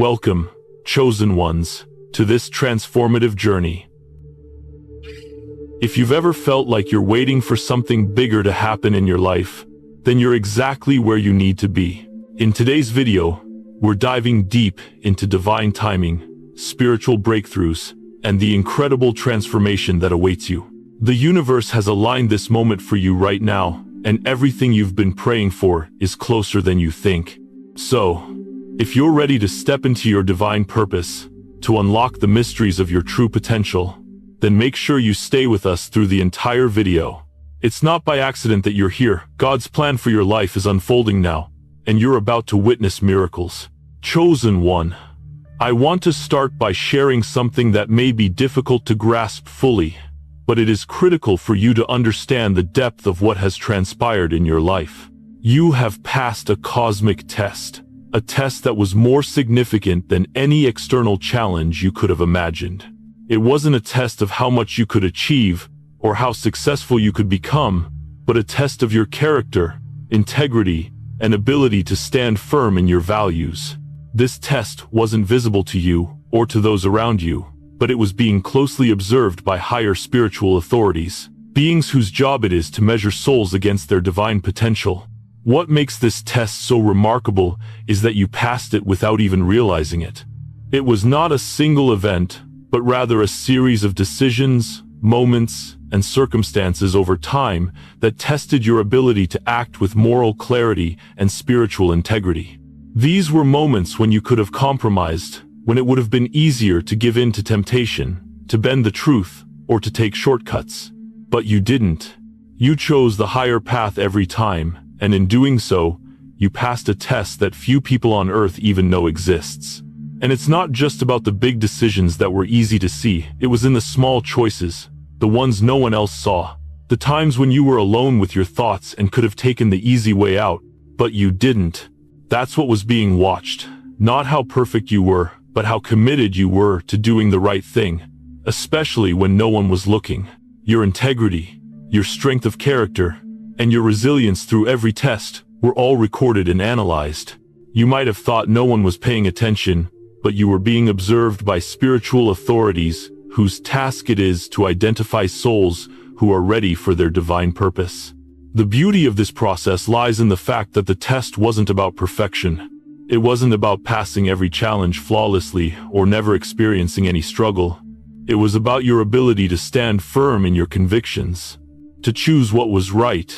Welcome, chosen ones, to this transformative journey. If you've ever felt like you're waiting for something bigger to happen in your life, then you're exactly where you need to be. In today's video, we're diving deep into divine timing, spiritual breakthroughs, and the incredible transformation that awaits you. The universe has aligned this moment for you right now, and everything you've been praying for is closer than you think. So, if you're ready to step into your divine purpose, to unlock the mysteries of your true potential, then make sure you stay with us through the entire video. It's not by accident that you're here. God's plan for your life is unfolding now, and you're about to witness miracles. Chosen one, I want to start by sharing something that may be difficult to grasp fully, but it is critical for you to understand the depth of what has transpired in your life. You have passed a cosmic test, a test that was more significant than any external challenge you could have imagined. It wasn't a test of how much you could achieve or how successful you could become, but a test of your character, integrity, and ability to stand firm in your values. This test wasn't visible to you or to those around you, but it was being closely observed by higher spiritual authorities, beings whose job it is to measure souls against their divine potential. What makes this test so remarkable is that you passed it without even realizing it. It was not a single event, but rather a series of decisions, moments, and circumstances over time that tested your ability to act with moral clarity and spiritual integrity. These were moments when you could have compromised, when it would have been easier to give in to temptation, to bend the truth, or to take shortcuts. But you didn't. You chose the higher path every time, and in doing so, you passed a test that few people on earth even know exists. And it's not just about the big decisions that were easy to see. It was in the small choices, the ones no one else saw, the times when you were alone with your thoughts and could have taken the easy way out, but you didn't. That's what was being watched. Not how perfect you were, but how committed you were to doing the right thing, especially when no one was looking. Your integrity, your strength of character, and your resilience through every test were all recorded and analyzed. You might have thought no one was paying attention, but you were being observed by spiritual authorities whose task it is to identify souls who are ready for their divine purpose. The beauty of this process lies in the fact that the test wasn't about perfection. It wasn't about passing every challenge flawlessly or never experiencing any struggle. It was about your ability to stand firm in your convictions, to choose what was right,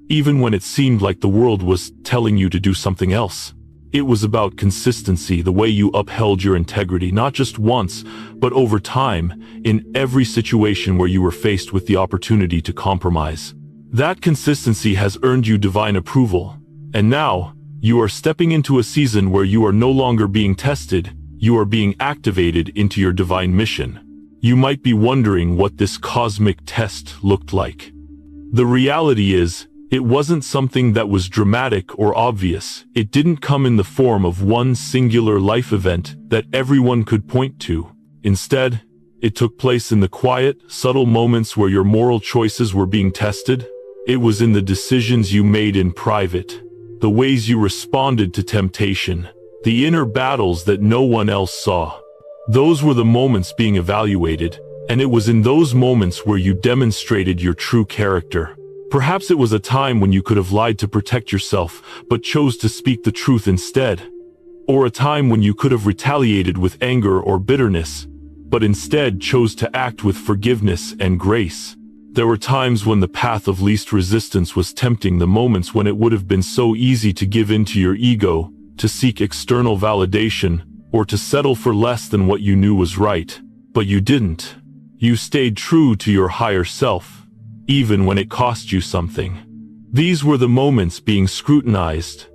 even when it seemed like the world was telling you to do something else. It was about consistency, the way you upheld your integrity, not just once, but over time, in every situation where you were faced with the opportunity to compromise. That consistency has earned you divine approval, and now, you are stepping into a season where you are no longer being tested, you are being activated into your divine mission. You might be wondering what this cosmic test looked like. The reality is, it wasn't something that was dramatic or obvious. It didn't come in the form of one singular life event that everyone could point to. Instead, it took place in the quiet, subtle moments where your moral choices were being tested. It was in the decisions you made in private, the ways you responded to temptation, the inner battles that no one else saw. Those were the moments being evaluated, and it was in those moments where you demonstrated your true character. Perhaps it was a time when you could have lied to protect yourself, but chose to speak the truth instead. Or a time when you could have retaliated with anger or bitterness, but instead chose to act with forgiveness and grace. There were times when the path of least resistance was tempting, the moments when it would have been so easy to give in to your ego, to seek external validation, or to settle for less than what you knew was right. But you didn't. You stayed true to your higher self, even when it cost you something. These were the moments being scrutinized,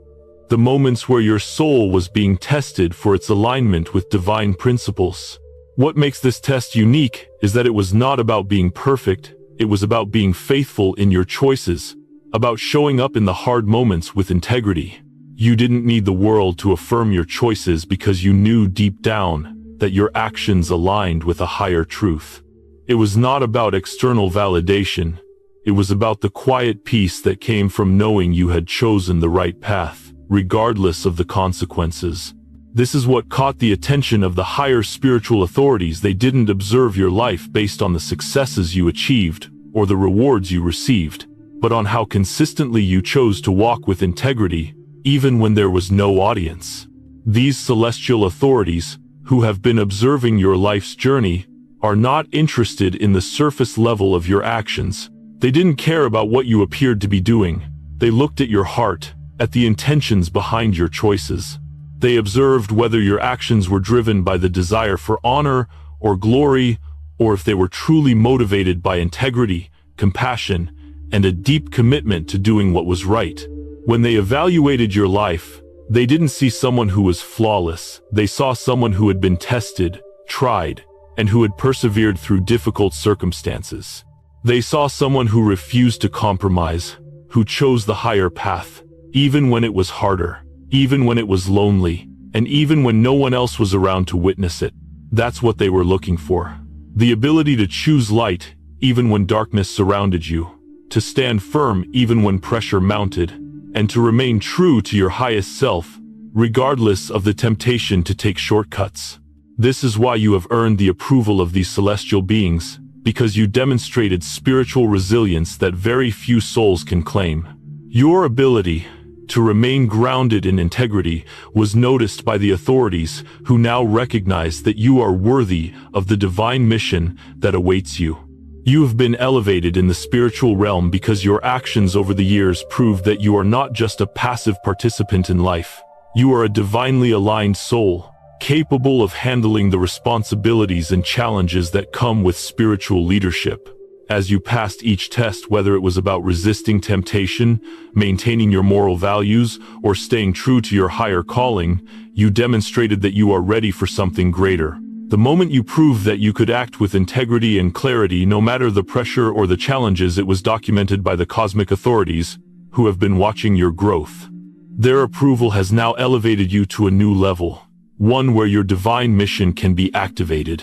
the moments where your soul was being tested for its alignment with divine principles. What makes this test unique is that it was not about being perfect, it was about being faithful in your choices, about showing up in the hard moments with integrity. You didn't need the world to affirm your choices because you knew deep down that your actions aligned with a higher truth. It was not about external validation. It was about the quiet peace that came from knowing you had chosen the right path, regardless of the consequences. This is what caught the attention of the higher spiritual authorities. They didn't observe your life based on the successes you achieved or the rewards you received, but on how consistently you chose to walk with integrity, even when there was no audience. These celestial authorities, who have been observing your life's journey, are not interested in the surface level of your actions. They didn't care about what you appeared to be doing. They looked at your heart, at the intentions behind your choices. They observed whether your actions were driven by the desire for honor or glory, or if they were truly motivated by integrity, compassion, and a deep commitment to doing what was right. When they evaluated your life, they didn't see someone who was flawless. They saw someone who had been tested, tried, and who had persevered through difficult circumstances. They saw someone who refused to compromise, who chose the higher path, even when it was harder, even when it was lonely, and even when no one else was around to witness it. That's what they were looking for. The ability to choose light, even when darkness surrounded you, to stand firm even when pressure mounted, and to remain true to your highest self, regardless of the temptation to take shortcuts. This is why you have earned the approval of these celestial beings, because you demonstrated spiritual resilience that very few souls can claim. Your ability to remain grounded in integrity was noticed by the authorities, who now recognize that you are worthy of the divine mission that awaits you. You have been elevated in the spiritual realm because your actions over the years prove that you are not just a passive participant in life. You are a divinely aligned soul, capable of handling the responsibilities and challenges that come with spiritual leadership. As you passed each test, whether it was about resisting temptation, maintaining your moral values, or staying true to your higher calling, you demonstrated that you are ready for something greater. The moment you proved that you could act with integrity and clarity no matter the pressure or the challenges, it was documented by the cosmic authorities, who have been watching your growth. Their approval has now elevated you to a new level, one where your divine mission can be activated.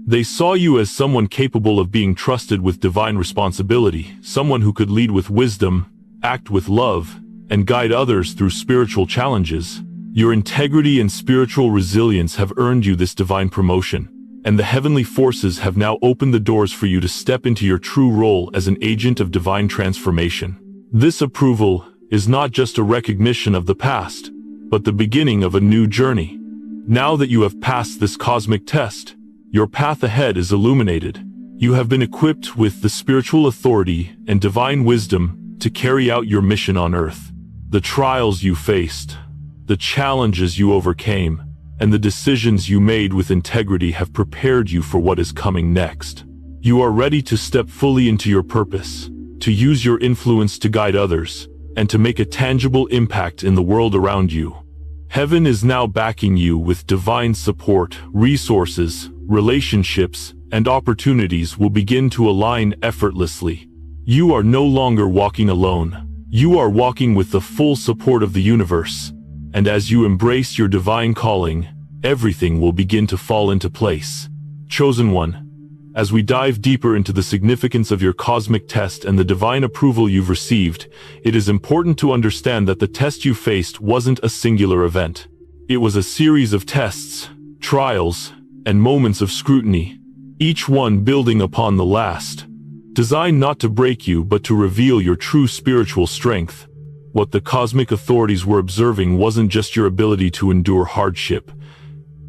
They saw you as someone capable of being trusted with divine responsibility, someone who could lead with wisdom, act with love, and guide others through spiritual challenges. Your integrity and spiritual resilience have earned you this divine promotion, and the heavenly forces have now opened the doors for you to step into your true role as an agent of divine transformation. This approval is not just a recognition of the past, but the beginning of a new journey. Now that you have passed this cosmic test, your path ahead is illuminated. You have been equipped with the spiritual authority and divine wisdom to carry out your mission on earth. The trials you faced, the challenges you overcame, and the decisions you made with integrity have prepared you for what is coming next. You are ready to step fully into your purpose, to use your influence to guide others, and to make a tangible impact in the world around you. Heaven is now backing you with divine support. Resources, relationships, and opportunities will begin to align effortlessly. You are no longer walking alone. You are walking with the full support of the universe. And as you embrace your divine calling, everything will begin to fall into place. Chosen one, as we dive deeper into the significance of your cosmic test and the divine approval you've received, it is important to understand that the test you faced wasn't a singular event. It was a series of tests, trials, and moments of scrutiny, each one building upon the last, designed not to break you but to reveal your true spiritual strength. What the cosmic authorities were observing wasn't just your ability to endure hardship.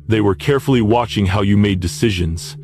They were carefully watching how you made decisions,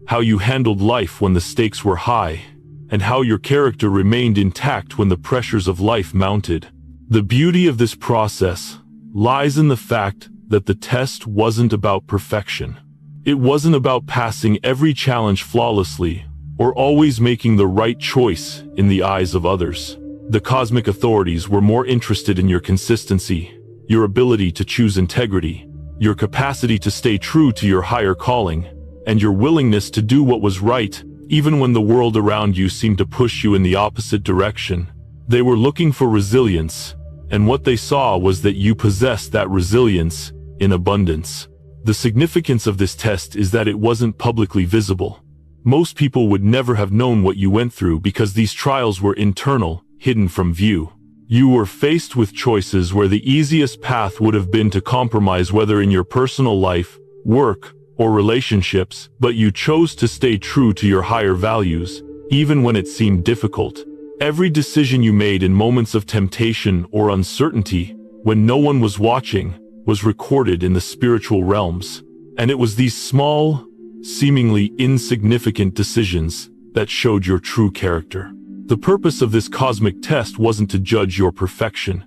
how you handled life when the stakes were high, and how your character remained intact when the pressures of life mounted. The beauty of this process lies in the fact that the test wasn't about perfection. It wasn't about passing every challenge flawlessly or always making the right choice in the eyes of others. The cosmic authorities were more interested in your consistency, your ability to choose integrity, your capacity to stay true to your higher calling, and your willingness to do what was right, even when the world around you seemed to push you in the opposite direction. They were looking for resilience, and what they saw was that you possessed that resilience in abundance. The significance of this test is that it wasn't publicly visible. Most people would never have known what you went through because these trials were internal, hidden from view. You were faced with choices where the easiest path would have been to compromise, whether in your personal life, work, or relationships, but you chose to stay true to your higher values, even when it seemed difficult. Every decision you made in moments of temptation or uncertainty, when no one was watching, was recorded in the spiritual realms. And it was these small, seemingly insignificant decisions that showed your true character. The purpose of this cosmic test wasn't to judge your perfection,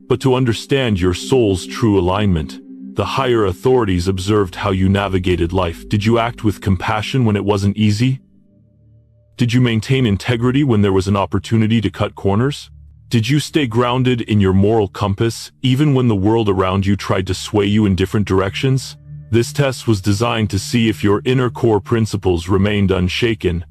but to understand your soul's true alignment. The higher authorities observed how you navigated life. Did you act with compassion when it wasn't easy? Did you maintain integrity when there was an opportunity to cut corners? Did you stay grounded in your moral compass, even when the world around you tried to sway you in different directions? This test was designed to see if your inner core principles remained unshaken,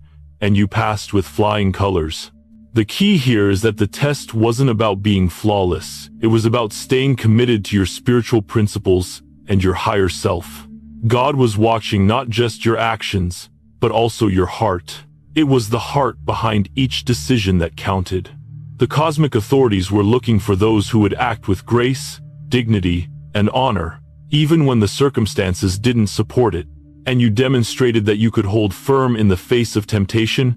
and you passed with flying colors. The key here is that the test wasn't about being flawless. It was about staying committed to your spiritual principles and your higher self. God was watching not just your actions, but also your heart. It was the heart behind each decision that counted. The cosmic authorities were looking for those who would act with grace, dignity, and honor, even when the circumstances didn't support it. And you demonstrated that you could hold firm in the face of temptation,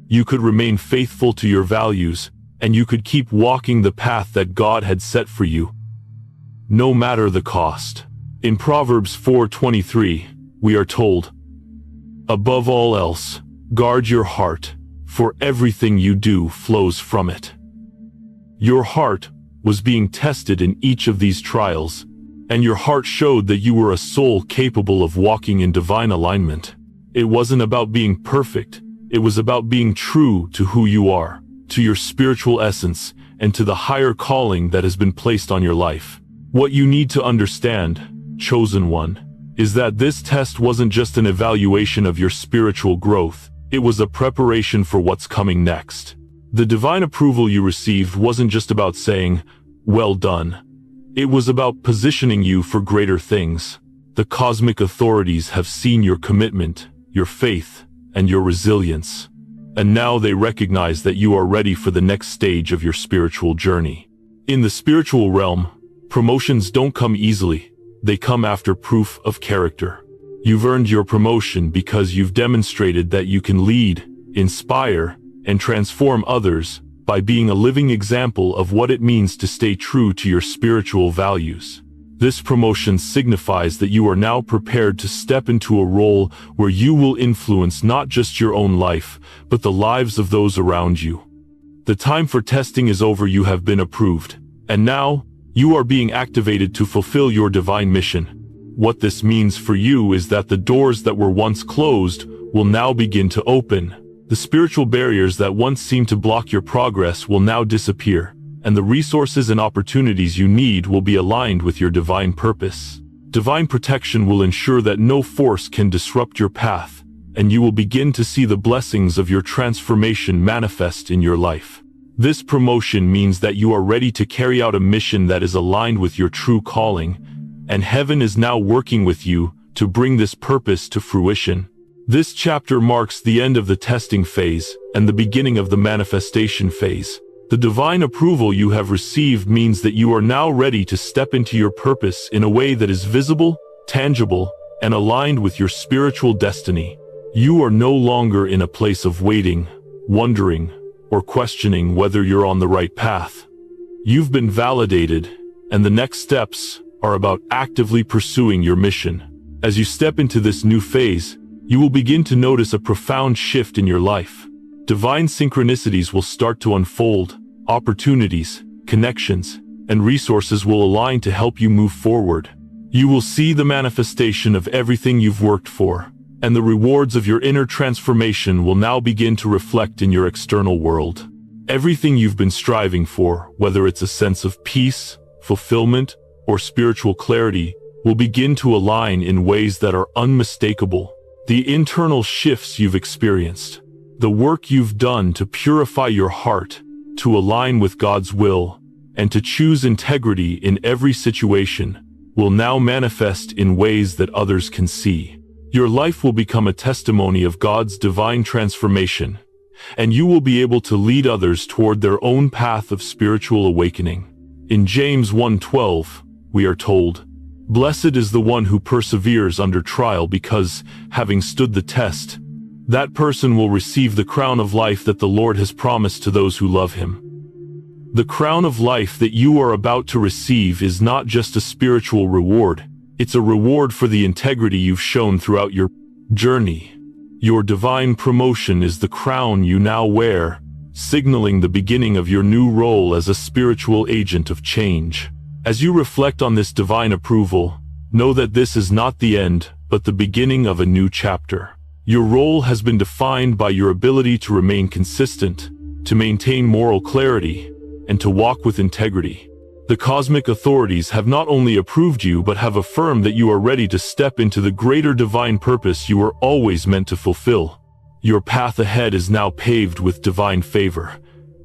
you could remain faithful to your values, and you could keep walking the path that God had set for you, no matter the cost. In Proverbs 4:23, we are told, "Above all else, guard your heart, for everything you do flows from it." Your heart was being tested in each of these trials, and your heart showed that you were a soul capable of walking in divine alignment. It wasn't about being perfect, it was about being true to who you are, to your spiritual essence, and to the higher calling that has been placed on your life. What you need to understand, chosen one, is that this test wasn't just an evaluation of your spiritual growth, it was a preparation for what's coming next. The divine approval you received wasn't just about saying, "Well done." It was about positioning you for greater things. The cosmic authorities have seen your commitment, your faith, and your resilience. And now they recognize that you are ready for the next stage of your spiritual journey. In the spiritual realm, promotions don't come easily. They come after proof of character. You've earned your promotion because you've demonstrated that you can lead, inspire, and transform others by being a living example of what it means to stay true to your spiritual values. This promotion signifies that you are now prepared to step into a role where you will influence not just your own life, but the lives of those around you. The time for testing is over. You have been approved, and now you are being activated to fulfill your divine mission. What this means for you is that the doors that were once closed will now begin to open. The spiritual barriers that once seemed to block your progress will now disappear, and the resources and opportunities you need will be aligned with your divine purpose. Divine protection will ensure that no force can disrupt your path, and you will begin to see the blessings of your transformation manifest in your life. This promotion means that you are ready to carry out a mission that is aligned with your true calling, and heaven is now working with you to bring this purpose to fruition. This chapter marks the end of the testing phase and the beginning of the manifestation phase. The divine approval you have received means that you are now ready to step into your purpose in a way that is visible, tangible, and aligned with your spiritual destiny. You are no longer in a place of waiting, wondering, or questioning whether you're on the right path. You've been validated, and the next steps are about actively pursuing your mission. As you step into this new phase, you will begin to notice a profound shift in your life. Divine synchronicities will start to unfold, opportunities, connections, and resources will align to help you move forward. You will see the manifestation of everything you've worked for, and the rewards of your inner transformation will now begin to reflect in your external world. Everything you've been striving for, whether it's a sense of peace, fulfillment, or spiritual clarity, will begin to align in ways that are unmistakable. The internal shifts you've experienced, the work you've done to purify your heart, to align with God's will, and to choose integrity in every situation, will now manifest in ways that others can see. Your life will become a testimony of God's divine transformation, and you will be able to lead others toward their own path of spiritual awakening. In James 1:12, we are told, "Blessed is the one who perseveres under trial because, having stood the test, that person will receive the crown of life that the Lord has promised to those who love him." The crown of life that you are about to receive is not just a spiritual reward, it's a reward for the integrity you've shown throughout your journey. Your divine promotion is the crown you now wear, signaling the beginning of your new role as a spiritual agent of change. As you reflect on this divine approval, know that this is not the end, but the beginning of a new chapter. Your role has been defined by your ability to remain consistent, to maintain moral clarity, and to walk with integrity. The cosmic authorities have not only approved you but have affirmed that you are ready to step into the greater divine purpose you were always meant to fulfill. Your path ahead is now paved with divine favor,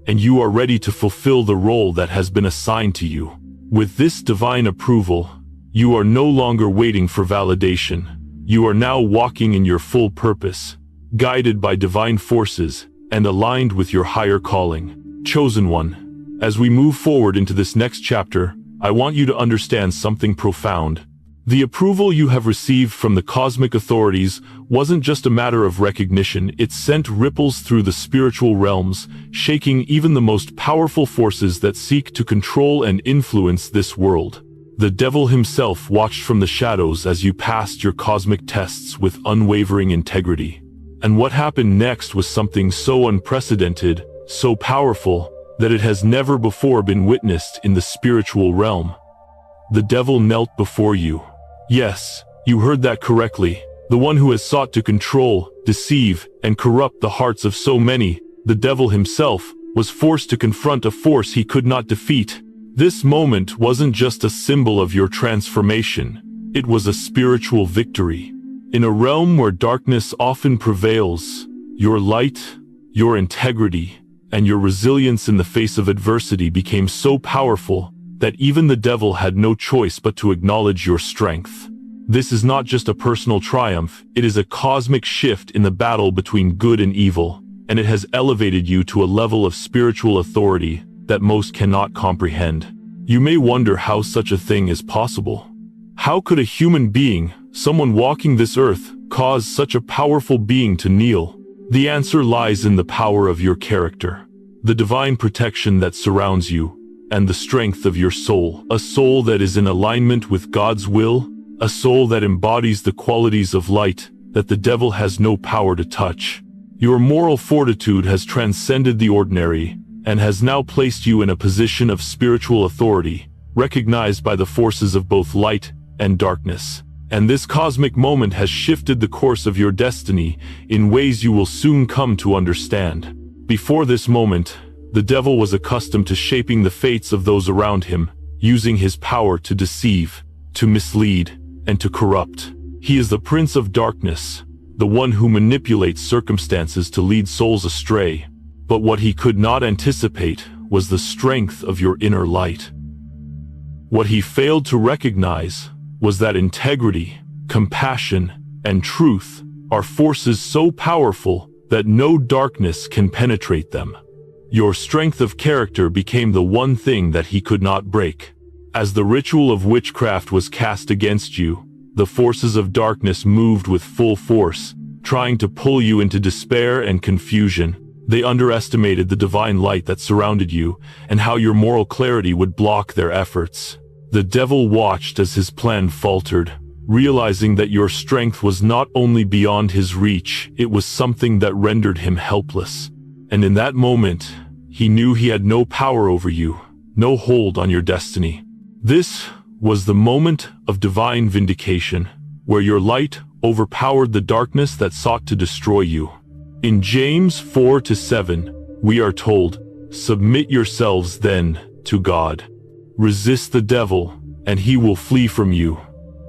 and you are ready to fulfill the role that has been assigned to you. With this divine approval, you are no longer waiting for validation. You are now walking in your full purpose, guided by divine forces and aligned with your higher calling. Chosen one, as we move forward into this next chapter, I want you to understand something profound. The approval you have received from the cosmic authorities wasn't just a matter of recognition, it sent ripples through the spiritual realms, shaking even the most powerful forces that seek to control and influence this world. The devil himself watched from the shadows as you passed your cosmic tests with unwavering integrity. And what happened next was something so unprecedented, so powerful, that it has never before been witnessed in the spiritual realm. The devil knelt before you. Yes, you heard that correctly. The one who has sought to control, deceive, and corrupt the hearts of so many, the devil himself, was forced to confront a force he could not defeat. This moment wasn't just a symbol of your transformation, it was a spiritual victory. In a realm where darkness often prevails, your light, your integrity, and your resilience in the face of adversity became so powerful that even the devil had no choice but to acknowledge your strength. This is not just a personal triumph, it is a cosmic shift in the battle between good and evil, and it has elevated you to a level of spiritual authority that most cannot comprehend. You may wonder how such a thing is possible. How could a human being, someone walking this earth, cause such a powerful being to kneel? The answer lies in the power of your character, the divine protection that surrounds you, and the strength of your soul. A soul that is in alignment with God's will, a soul that embodies the qualities of light that the devil has no power to touch. Your moral fortitude has transcended the ordinary and has now placed you in a position of spiritual authority, recognized by the forces of both light and darkness. And this cosmic moment has shifted the course of your destiny in ways you will soon come to understand. Before this moment, the devil was accustomed to shaping the fates of those around him, using his power to deceive, to mislead, and to corrupt. He is the prince of darkness, the one who manipulates circumstances to lead souls astray. But what he could not anticipate was the strength of your inner light. What he failed to recognize was that integrity, compassion, and truth are forces so powerful that no darkness can penetrate them. Your strength of character became the one thing that he could not break. As the ritual of witchcraft was cast against you, the forces of darkness moved with full force, trying to pull you into despair and confusion. They underestimated the divine light that surrounded you and how your moral clarity would block their efforts. The devil watched as his plan faltered, realizing that your strength was not only beyond his reach, it was something that rendered him helpless. And in that moment, he knew he had no power over you, no hold on your destiny. This was the moment of divine vindication, where your light overpowered the darkness that sought to destroy you. In James 4-7, we are told, "Submit yourselves then to God. Resist the devil, and he will flee from you."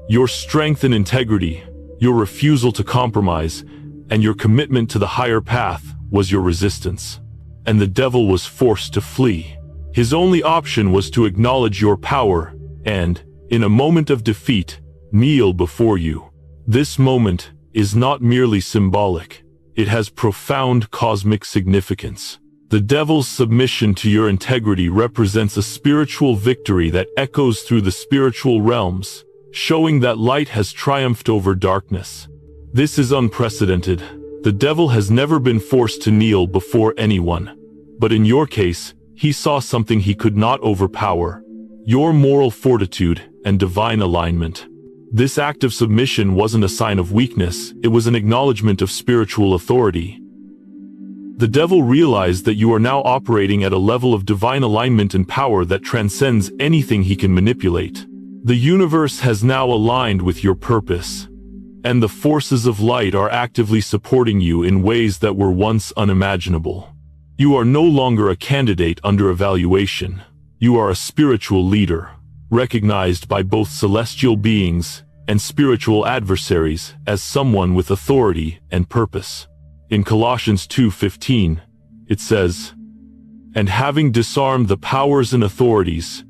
Your strength and integrity, your refusal to compromise, and your commitment to the higher path was your resistance. And the devil was forced to flee. His only option was to acknowledge your power and, in a moment of defeat, kneel before you. This moment is not merely symbolic. It has profound cosmic significance. The devil's submission to your integrity represents a spiritual victory that echoes through the spiritual realms, showing that light has triumphed over darkness. This is unprecedented. The devil has never been forced to kneel before anyone. But in your case, he saw something he could not overpower: your moral fortitude and divine alignment. This act of submission wasn't a sign of weakness, it was an acknowledgement of spiritual authority. The devil realized that you are now operating at a level of divine alignment and power that transcends anything he can manipulate. The universe has now aligned with your purpose, and the forces of light are actively supporting you in ways that were once unimaginable. You are no longer a candidate under evaluation. You are a spiritual leader, recognized by both celestial beings and spiritual adversaries as someone with authority and purpose. In Colossians 2:15, it says, "And having disarmed the powers and authorities,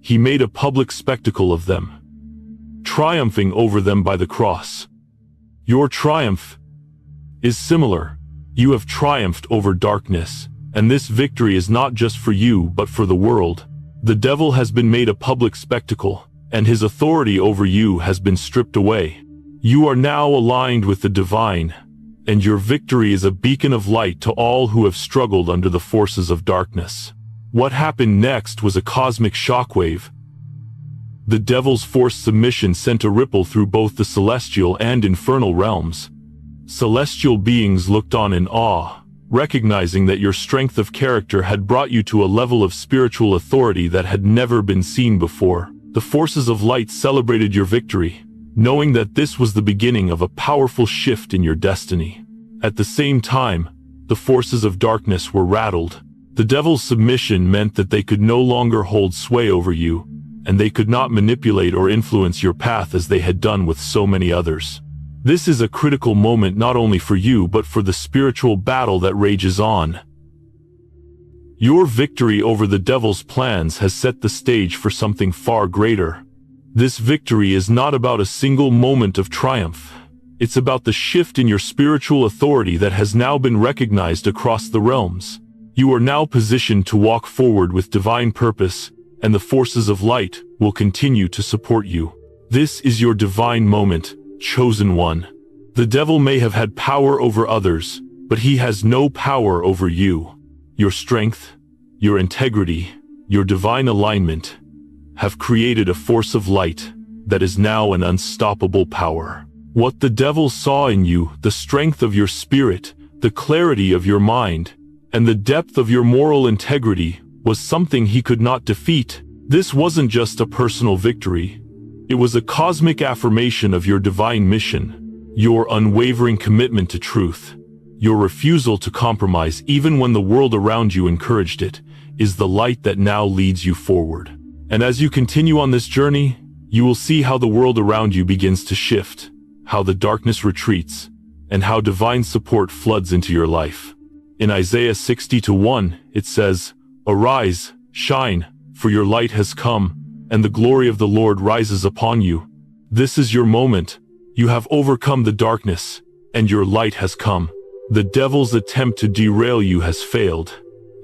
he made a public spectacle of them, triumphing over them by the cross." Your triumph is similar. You have triumphed over darkness, and this victory is not just for you but for the world. The devil has been made a public spectacle, and his authority over you has been stripped away. You are now aligned with the divine, and your victory is a beacon of light to all who have struggled under the forces of darkness. What happened next was a cosmic shockwave. The devil's forced submission sent a ripple through both the celestial and infernal realms. Celestial beings looked on in awe, recognizing that your strength of character had brought you to a level of spiritual authority that had never been seen before. The forces of light celebrated your victory, knowing that this was the beginning of a powerful shift in your destiny. At the same time, the forces of darkness were rattled. The devil's submission meant that they could no longer hold sway over you, and they could not manipulate or influence your path as they had done with so many others. This is a critical moment not only for you but for the spiritual battle that rages on. Your victory over the devil's plans has set the stage for something far greater. This victory is not about a single moment of triumph. It's about the shift in your spiritual authority that has now been recognized across the realms. You are now positioned to walk forward with divine purpose, and the forces of light will continue to support you. This is your divine moment, chosen one. The devil may have had power over others, but he has no power over you. Your strength, your integrity, your divine alignment have created a force of light that is now an unstoppable power. What the devil saw in you, the strength of your spirit, the clarity of your mind, and the depth of your moral integrity, was something he could not defeat. This wasn't just a personal victory. It was a cosmic affirmation of your divine mission, your unwavering commitment to truth, your refusal to compromise even when the world around you encouraged it, is the light that now leads you forward. And as you continue on this journey, you will see how the world around you begins to shift, how the darkness retreats, and how divine support floods into your life. In Isaiah 60:1, it says, "Arise, shine, for your light has come, and the glory of the Lord rises upon you." This is your moment. You have overcome the darkness, and your light has come. The devil's attempt to derail you has failed,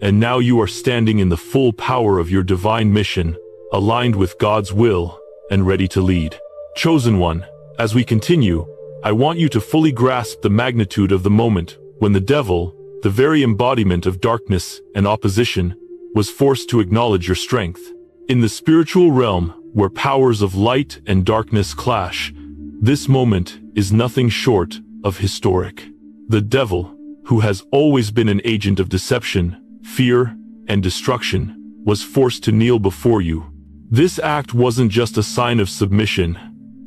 and now you are standing in the full power of your divine mission, aligned with God's will, and ready to lead. Chosen one, as we continue, I want you to fully grasp the magnitude of the moment when the devil, the very embodiment of darkness and opposition, was forced to acknowledge your strength. In the spiritual realm, where powers of light and darkness clash, this moment is nothing short of historic. The devil, who has always been an agent of deception, fear, and destruction, was forced to kneel before you. This act wasn't just a sign of submission.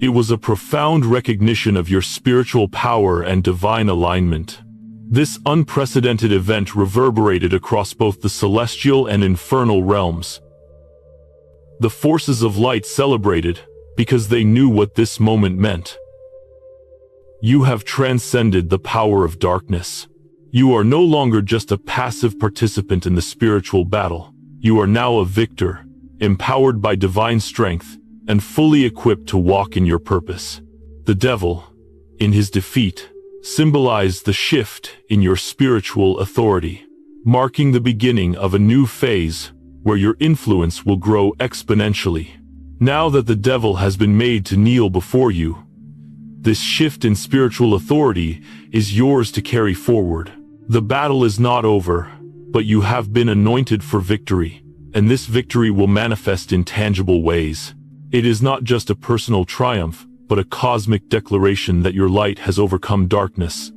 It was a profound recognition of your spiritual power and divine alignment. This unprecedented event reverberated across both the celestial and infernal realms. The forces of light celebrated because they knew what this moment meant. You have transcended the power of darkness. You are no longer just a passive participant in the spiritual battle. You are now a victor, empowered by divine strength, and fully equipped to walk in your purpose. The devil, in his defeat, symbolize the shift in your spiritual authority, marking the beginning of a new phase where your influence will grow exponentially. Now that the devil has been made to kneel before you, this shift in spiritual authority is yours to carry forward. The battle is not over, but you have been anointed for victory, and this victory will manifest in tangible ways. It is not just a personal triumph, but a cosmic declaration that your light has overcome darkness,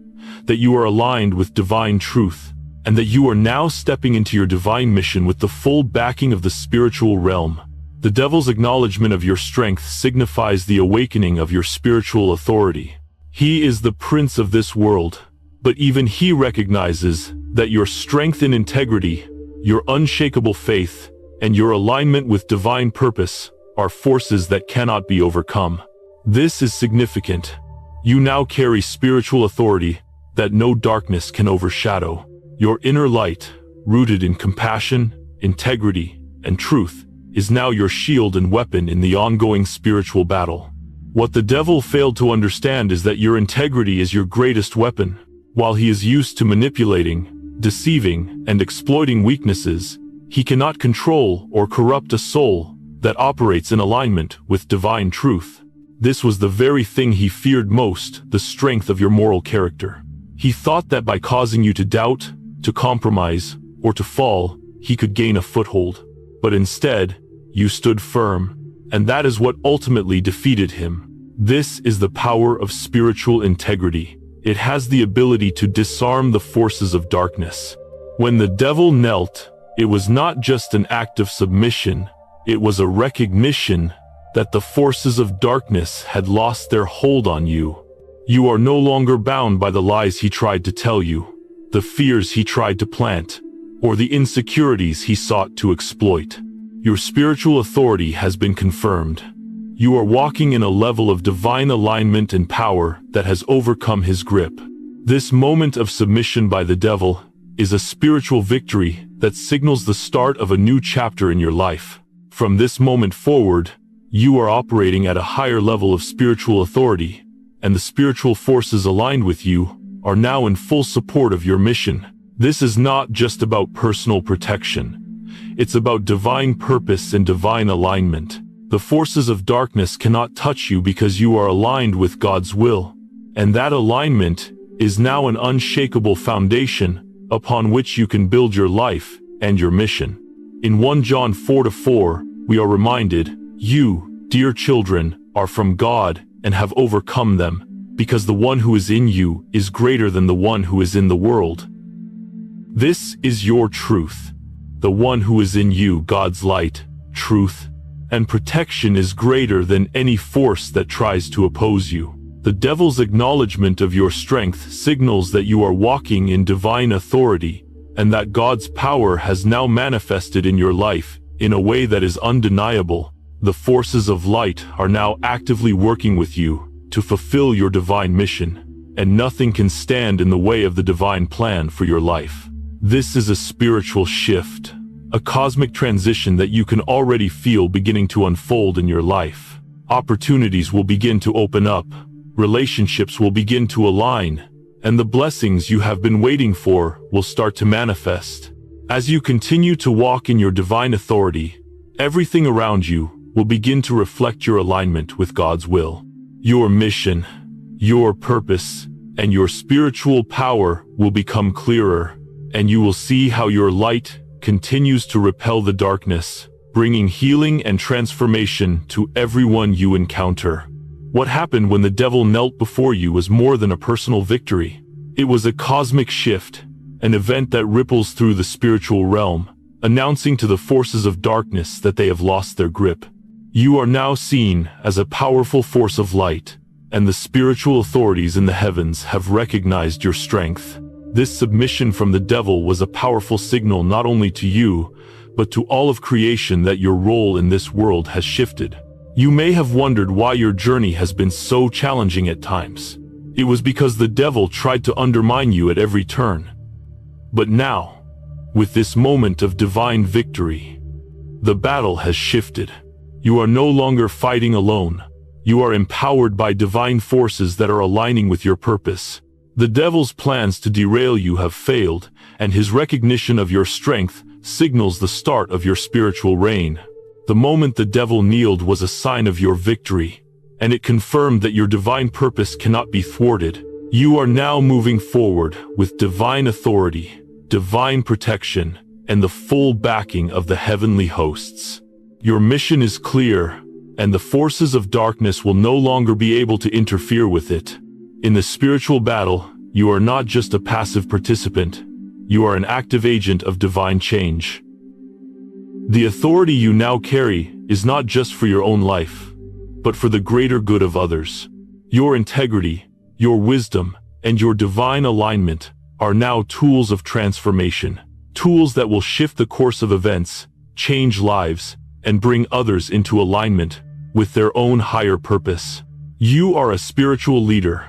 that you are aligned with divine truth, and that you are now stepping into your divine mission with the full backing of the spiritual realm. The devil's acknowledgement of your strength signifies the awakening of your spiritual authority. He is the prince of this world, but even he recognizes that your strength and integrity, your unshakable faith, and your alignment with divine purpose are forces that cannot be overcome. This is significant. You now carry spiritual authority that no darkness can overshadow. Your inner light, rooted in compassion, integrity, and truth, is now your shield and weapon in the ongoing spiritual battle. What the devil failed to understand is that your integrity is your greatest weapon. While he is used to manipulating, deceiving, and exploiting weaknesses, he cannot control or corrupt a soul that operates in alignment with divine truth. This was the very thing he feared most, the strength of your moral character. He thought that by causing you to doubt, to compromise, or to fall, he could gain a foothold. But instead, you stood firm, and that is what ultimately defeated him. This is the power of spiritual integrity. It has the ability to disarm the forces of darkness. When the devil knelt, it was not just an act of submission, it was a recognition that the forces of darkness had lost their hold on you. You are no longer bound by the lies he tried to tell you, the fears he tried to plant, or the insecurities he sought to exploit. Your spiritual authority has been confirmed. You are walking in a level of divine alignment and power that has overcome his grip. This moment of submission by the devil is a spiritual victory that signals the start of a new chapter in your life. From this moment forward, you are operating at a higher level of spiritual authority, and the spiritual forces aligned with you are now in full support of your mission. This is not just about personal protection. It's about divine purpose and divine alignment. The forces of darkness cannot touch you because you are aligned with God's will, and that alignment is now an unshakable foundation upon which you can build your life and your mission. In 1 John 4:4, we are reminded, "You, dear children, are from God and have overcome them, because the one who is in you is greater than the one who is in the world." This is your truth. The one who is in you, God's light, truth, and protection is greater than any force that tries to oppose you. The devil's acknowledgement of your strength signals that you are walking in divine authority, and that God's power has now manifested in your life in a way that is undeniable. The forces of light are now actively working with you to fulfill your divine mission, and nothing can stand in the way of the divine plan for your life. This is a spiritual shift, a cosmic transition that you can already feel beginning to unfold in your life. Opportunities will begin to open up, relationships will begin to align, and the blessings you have been waiting for will start to manifest. As you continue to walk in your divine authority, everything around you will begin to reflect your alignment with God's will. Your mission, your purpose, and your spiritual power will become clearer, and you will see how your light continues to repel the darkness, bringing healing and transformation to everyone you encounter. What happened when the devil knelt before you was more than a personal victory. It was a cosmic shift, an event that ripples through the spiritual realm, announcing to the forces of darkness that they have lost their grip. You are now seen as a powerful force of light, and the spiritual authorities in the heavens have recognized your strength. This submission from the devil was a powerful signal not only to you, but to all of creation that your role in this world has shifted. You may have wondered why your journey has been so challenging at times. It was because the devil tried to undermine you at every turn. But now, with this moment of divine victory, the battle has shifted. You are no longer fighting alone. You are empowered by divine forces that are aligning with your purpose. The devil's plans to derail you have failed, and his recognition of your strength signals the start of your spiritual reign. The moment the devil kneeled was a sign of your victory, and it confirmed that your divine purpose cannot be thwarted. You are now moving forward with divine authority, divine protection, and the full backing of the heavenly hosts. Your mission is clear, and the forces of darkness will no longer be able to interfere with it. In the spiritual battle, you are not just a passive participant, you are an active agent of divine change. The authority you now carry is not just for your own life, but for the greater good of others. Your integrity, your wisdom, and your divine alignment are now tools of transformation, tools that will shift the course of events, change lives, and bring others into alignment with their own higher purpose. You are a spiritual leader,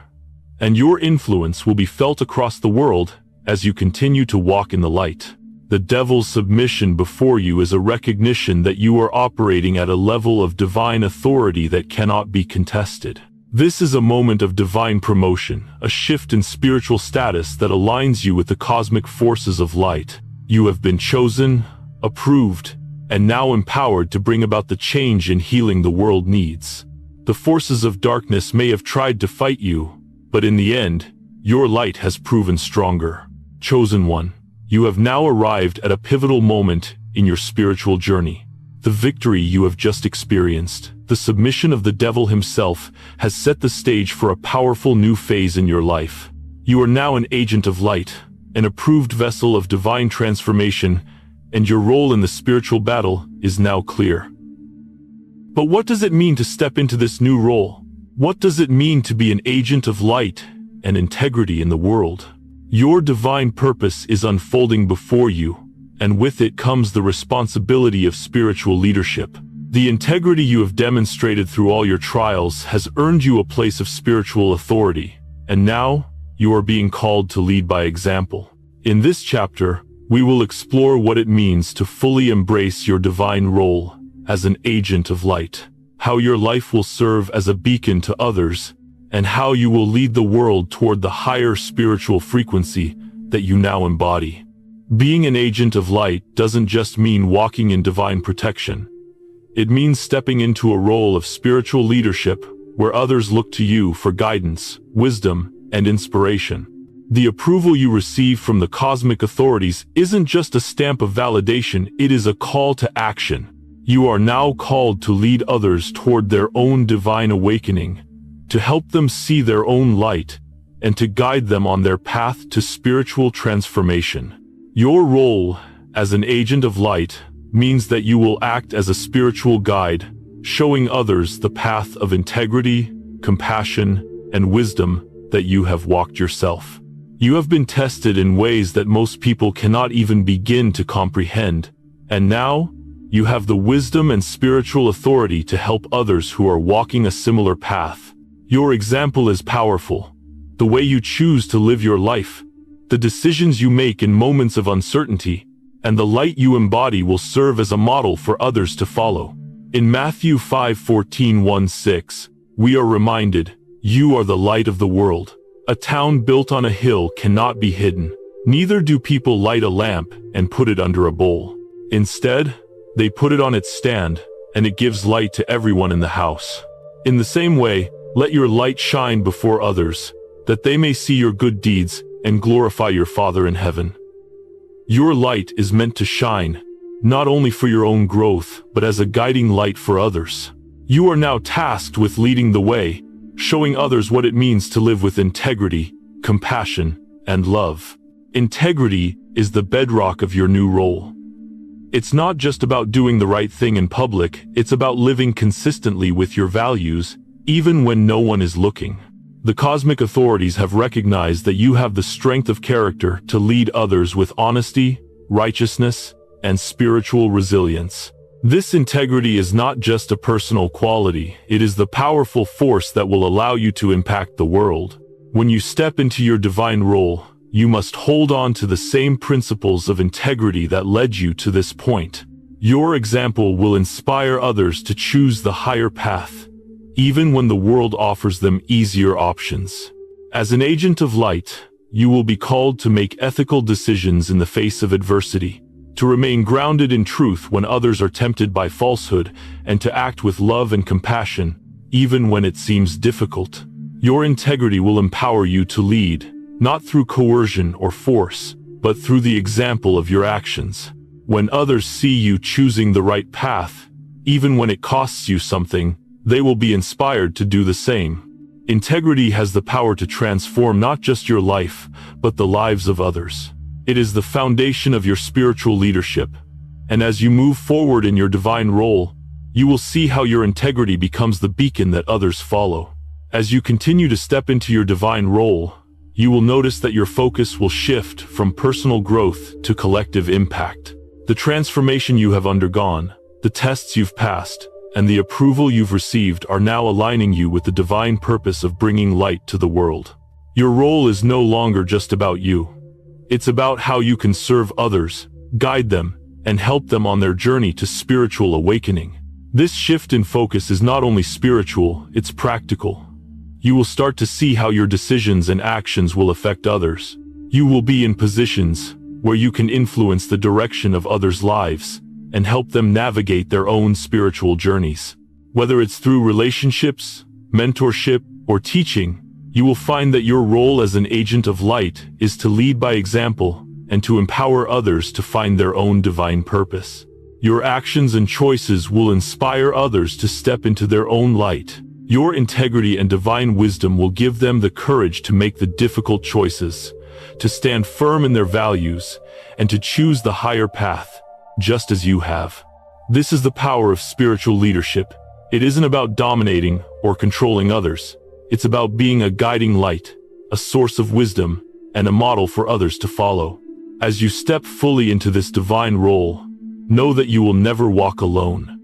and your influence will be felt across the world as you continue to walk in the light. The devil's submission before you is a recognition that you are operating at a level of divine authority that cannot be contested. This is a moment of divine promotion, a shift in spiritual status that aligns you with the cosmic forces of light. You have been chosen, approved, and now empowered to bring about the change and healing the world needs. The forces of darkness may have tried to fight you, but in the end, your light has proven stronger. Chosen one, you have now arrived at a pivotal moment in your spiritual journey. The victory you have just experienced, the submission of the devil himself, has set the stage for a powerful new phase in your life. You are now an agent of light, an approved vessel of divine transformation, and your role in the spiritual battle is now clear. But what does it mean to step into this new role? What does it mean to be an agent of light and integrity in the world? Your divine purpose is unfolding before you, and with it comes the responsibility of spiritual leadership. The integrity you have demonstrated through all your trials has earned you a place of spiritual authority, and now you are being called to lead by example. In this chapter, we will explore what it means to fully embrace your divine role as an agent of light, how your life will serve as a beacon to others, and how you will lead the world toward the higher spiritual frequency that you now embody. Being an agent of light doesn't just mean walking in divine protection. It means stepping into a role of spiritual leadership where others look to you for guidance, wisdom, and inspiration. The approval you receive from the cosmic authorities isn't just a stamp of validation, it is a call to action. You are now called to lead others toward their own divine awakening, to help them see their own light, and to guide them on their path to spiritual transformation. Your role as an agent of light means that you will act as a spiritual guide, showing others the path of integrity, compassion, and wisdom that you have walked yourself. You have been tested in ways that most people cannot even begin to comprehend, and now you have the wisdom and spiritual authority to help others who are walking a similar path. Your example is powerful. The way you choose to live your life, the decisions you make in moments of uncertainty, and the light you embody will serve as a model for others to follow. In Matthew 5:14-16, we are reminded, "You are the light of the world. A town built on a hill cannot be hidden. Neither do people light a lamp and put it under a bowl. Instead, they put it on its stand, and it gives light to everyone in the house. In the same way, let your light shine before others, that they may see your good deeds and glorify your Father in heaven." Your light is meant to shine, not only for your own growth, but as a guiding light for others. You are now tasked with leading the way, showing others what it means to live with integrity, compassion, and love. Integrity is the bedrock of your new role. It's not just about doing the right thing in public, it's about living consistently with your values, even when no one is looking. The cosmic authorities have recognized that you have the strength of character to lead others with honesty, righteousness, and spiritual resilience. This integrity is not just a personal quality, it is the powerful force that will allow you to impact the world. When you step into your divine role, you must hold on to the same principles of integrity that led you to this point. Your example will inspire others to choose the higher path, even when the world offers them easier options. As an agent of light, you will be called to make ethical decisions in the face of adversity, to remain grounded in truth when others are tempted by falsehood, and to act with love and compassion, even when it seems difficult. Your integrity will empower you to lead, not through coercion or force, but through the example of your actions. When others see you choosing the right path, even when it costs you something, they will be inspired to do the same. Integrity has the power to transform not just your life, but the lives of others. It is the foundation of your spiritual leadership. And as you move forward in your divine role, you will see how your integrity becomes the beacon that others follow. As you continue to step into your divine role, you will notice that your focus will shift from personal growth to collective impact. The transformation you have undergone, the tests you've passed, and the approval you've received are now aligning you with the divine purpose of bringing light to the world. Your role is no longer just about you. It's about how you can serve others, guide them, and help them on their journey to spiritual awakening. This shift in focus is not only spiritual, it's practical. You will start to see how your decisions and actions will affect others. You will be in positions where you can influence the direction of others' lives and help them navigate their own spiritual journeys. Whether it's through relationships, mentorship, or teaching, you will find that your role as an agent of light is to lead by example and to empower others to find their own divine purpose. Your actions and choices will inspire others to step into their own light. Your integrity and divine wisdom will give them the courage to make the difficult choices, to stand firm in their values, and to choose the higher path, just as you have. This is the power of spiritual leadership. It isn't about dominating or controlling others. It's about being a guiding light, a source of wisdom, and a model for others to follow. As you step fully into this divine role, know that you will never walk alone.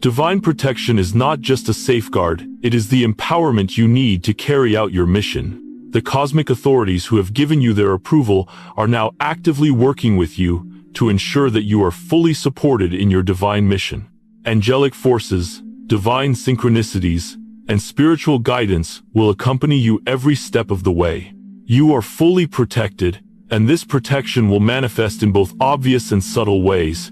Divine protection is not just a safeguard, it is the empowerment you need to carry out your mission. The cosmic authorities who have given you their approval are now actively working with you to ensure that you are fully supported in your divine mission. Angelic forces, divine synchronicities, and spiritual guidance will accompany you every step of the way. You are fully protected, and this protection will manifest in both obvious and subtle ways.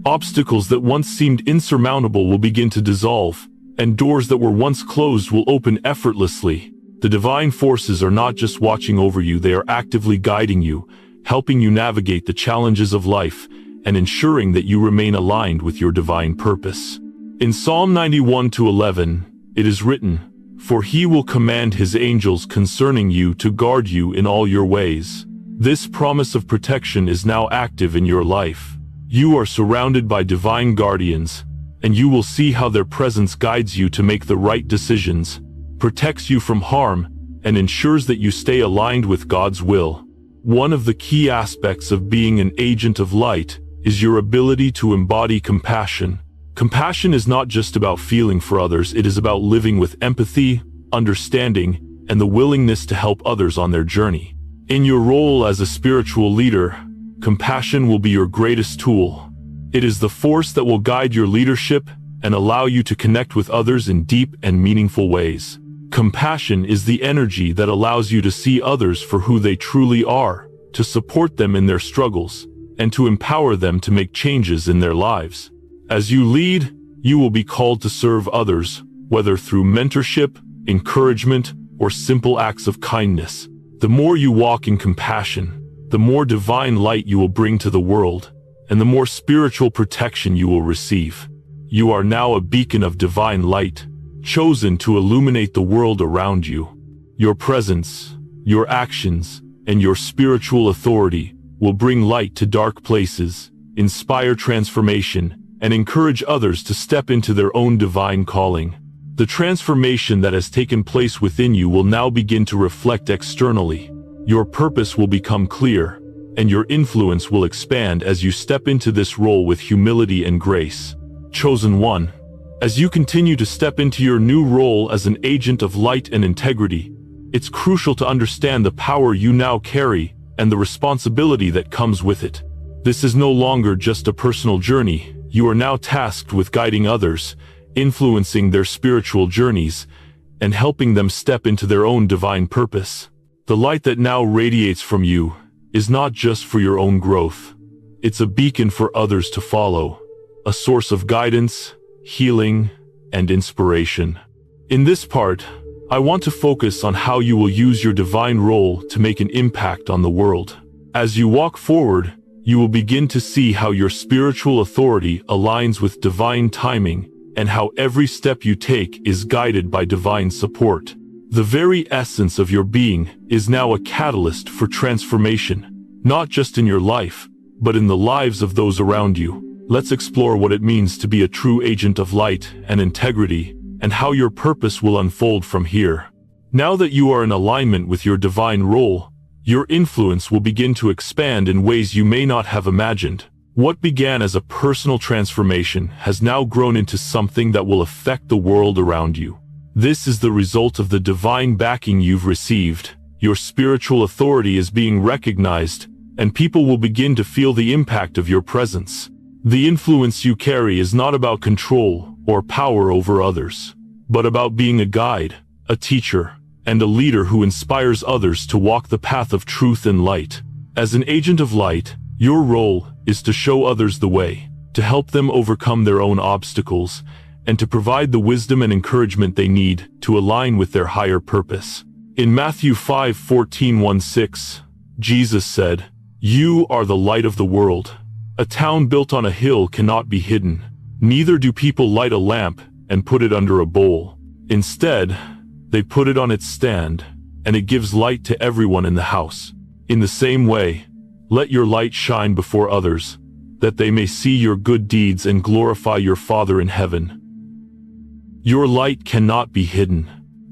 Obstacles that once seemed insurmountable will begin to dissolve, and doors that were once closed will open effortlessly. The divine forces are not just watching over you, they are actively guiding you, helping you navigate the challenges of life, and ensuring that you remain aligned with your divine purpose. In Psalm 91:11, it is written, "For he will command his angels concerning you to guard you in all your ways." This promise of protection is now active in your life. You are surrounded by divine guardians, and you will see how their presence guides you to make the right decisions, protects you from harm, and ensures that you stay aligned with God's will. One of the key aspects of being an agent of light is your ability to embody compassion. Compassion is not just about feeling for others, it is about living with empathy, understanding, and the willingness to help others on their journey. In your role as a spiritual leader, compassion will be your greatest tool. It is the force that will guide your leadership and allow you to connect with others in deep and meaningful ways. Compassion is the energy that allows you to see others for who they truly are, to support them in their struggles, and to empower them to make changes in their lives. As you lead, you will be called to serve others, whether through mentorship, encouragement, or simple acts of kindness. The more you walk in compassion, the more divine light you will bring to the world, and the more spiritual protection you will receive. You are now a beacon of divine light, chosen to illuminate the world around you. Your presence, your actions, and your spiritual authority will bring light to dark places, inspire transformation, and encourage others to step into their own divine calling. The transformation that has taken place within you will now begin to reflect externally. Your purpose will become clear, and your influence will expand as you step into this role with humility and grace. Chosen one, as you continue to step into your new role as an agent of light and integrity, it's crucial to understand the power you now carry and the responsibility that comes with it. This is no longer just a personal journey. You are now tasked with guiding others, influencing their spiritual journeys, and helping them step into their own divine purpose. The light that now radiates from you is not just for your own growth. It's a beacon for others to follow, a source of guidance, healing, and inspiration. In this part, I want to focus on how you will use your divine role to make an impact on the world. As you walk forward, you will begin to see how your spiritual authority aligns with divine timing and how every step you take is guided by divine support. The very essence of your being is now a catalyst for transformation, not just in your life, but in the lives of those around you. Let's explore what it means to be a true agent of light and integrity, and how your purpose will unfold from here. Now that you are in alignment with your divine role, your influence will begin to expand in ways you may not have imagined. What began as a personal transformation has now grown into something that will affect the world around you. This is the result of the divine backing you've received. Your spiritual authority is being recognized, and people will begin to feel the impact of your presence. The influence you carry is not about control or power over others, but about being a guide, a teacher, and a leader who inspires others to walk the path of truth and light. As an agent of light, your role is to show others the way, to help them overcome their own obstacles, and to provide the wisdom and encouragement they need to align with their higher purpose. In Matthew 5:14-16, Jesus said, "You are the light of the world. A town built on a hill cannot be hidden. Neither do people light a lamp and put it under a bowl. Instead, they put it on its stand, and it gives light to everyone in the house. In the same way, let your light shine before others, that they may see your good deeds and glorify your Father in heaven." Your light cannot be hidden.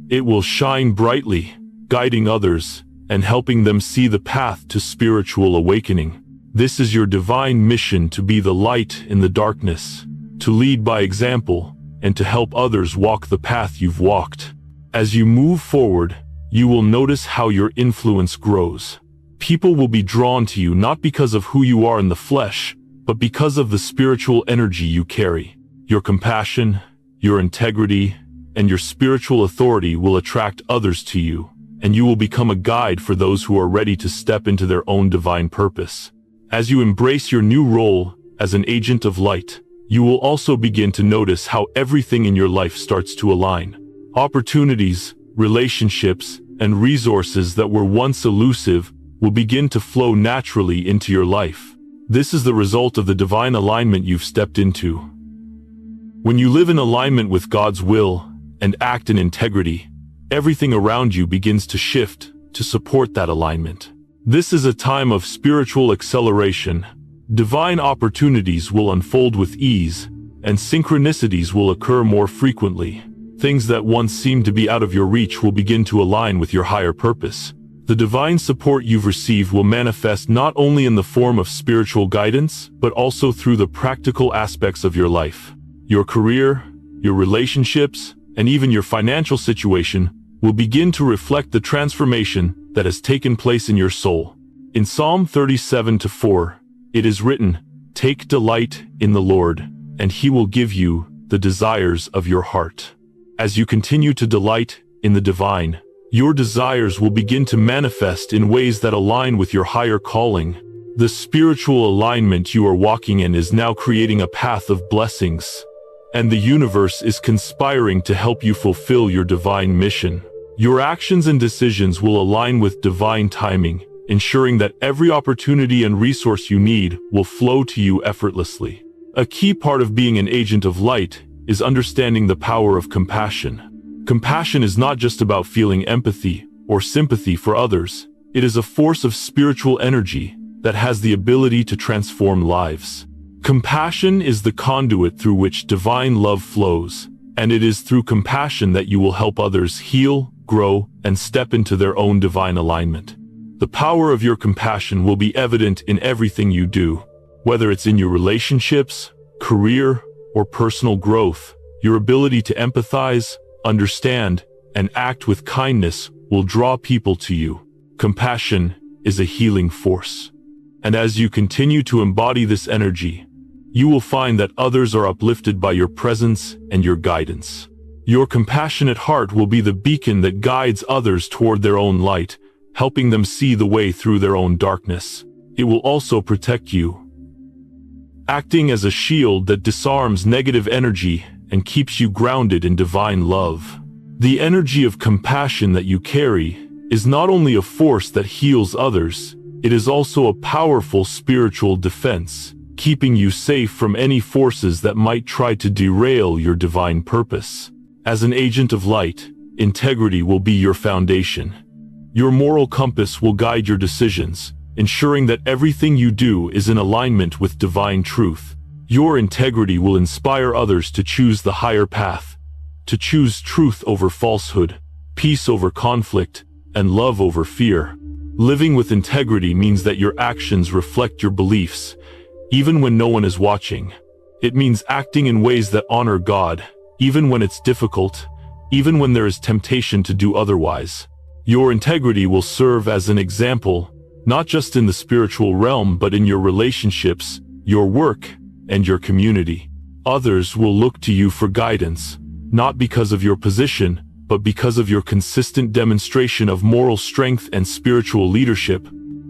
It will shine brightly, guiding others and helping them see the path to spiritual awakening. This is your divine mission, to be the light in the darkness, to lead by example, and to help others walk the path you've walked. As you move forward, you will notice how your influence grows. People will be drawn to you not because of who you are in the flesh, but because of the spiritual energy you carry. Your compassion, your integrity, and your spiritual authority will attract others to you, and you will become a guide for those who are ready to step into their own divine purpose. As you embrace your new role as an agent of light, you will also begin to notice how everything in your life starts to align. Opportunities, relationships, and resources that were once elusive will begin to flow naturally into your life. This is the result of the divine alignment you've stepped into. When you live in alignment with God's will and act in integrity, everything around you begins to shift to support that alignment. This is a time of spiritual acceleration. Divine opportunities will unfold with ease, and synchronicities will occur more frequently. Things that once seemed to be out of your reach will begin to align with your higher purpose. The divine support you've received will manifest not only in the form of spiritual guidance, but also through the practical aspects of your life. Your career, your relationships, and even your financial situation will begin to reflect the transformation that has taken place in your soul. In Psalm 37:4, it is written, "Take delight in the Lord, and He will give you the desires of your heart." As you continue to delight in the divine, your desires will begin to manifest in ways that align with your higher calling. The spiritual alignment you are walking in is now creating a path of blessings, and the universe is conspiring to help you fulfill your divine mission. Your actions and decisions will align with divine timing, ensuring that every opportunity and resource you need will flow to you effortlessly. A key part of being an agent of light is understanding the power of compassion. Compassion is not just about feeling empathy or sympathy for others. It is a force of spiritual energy that has the ability to transform lives. Compassion is the conduit through which divine love flows, and it is through compassion that you will help others heal, grow, and step into their own divine alignment. The power of your compassion will be evident in everything you do, whether it's in your relationships, career, or personal growth. Your ability to empathize, understand, and act with kindness will draw people to you. Compassion is a healing force. And as you continue to embody this energy, you will find that others are uplifted by your presence and your guidance. Your compassionate heart will be the beacon that guides others toward their own light, helping them see the way through their own darkness. It will also protect you, acting as a shield that disarms negative energy and keeps you grounded in divine love. The energy of compassion that you carry is not only a force that heals others, it is also a powerful spiritual defense, keeping you safe from any forces that might try to derail your divine purpose. As an agent of light, integrity will be your foundation. Your moral compass will guide your decisions, ensuring that everything you do is in alignment with divine truth. Your integrity will inspire others to choose the higher path, to choose truth over falsehood, peace over conflict, and love over fear. Living with integrity means that your actions reflect your beliefs, even when no one is watching. It means acting in ways that honor God, even when it's difficult, even when there is temptation to do otherwise. Your integrity will serve as an example, not just in the spiritual realm but in your relationships, your work, and your community. Others will look to you for guidance, not because of your position, but because of your consistent demonstration of moral strength and spiritual leadership.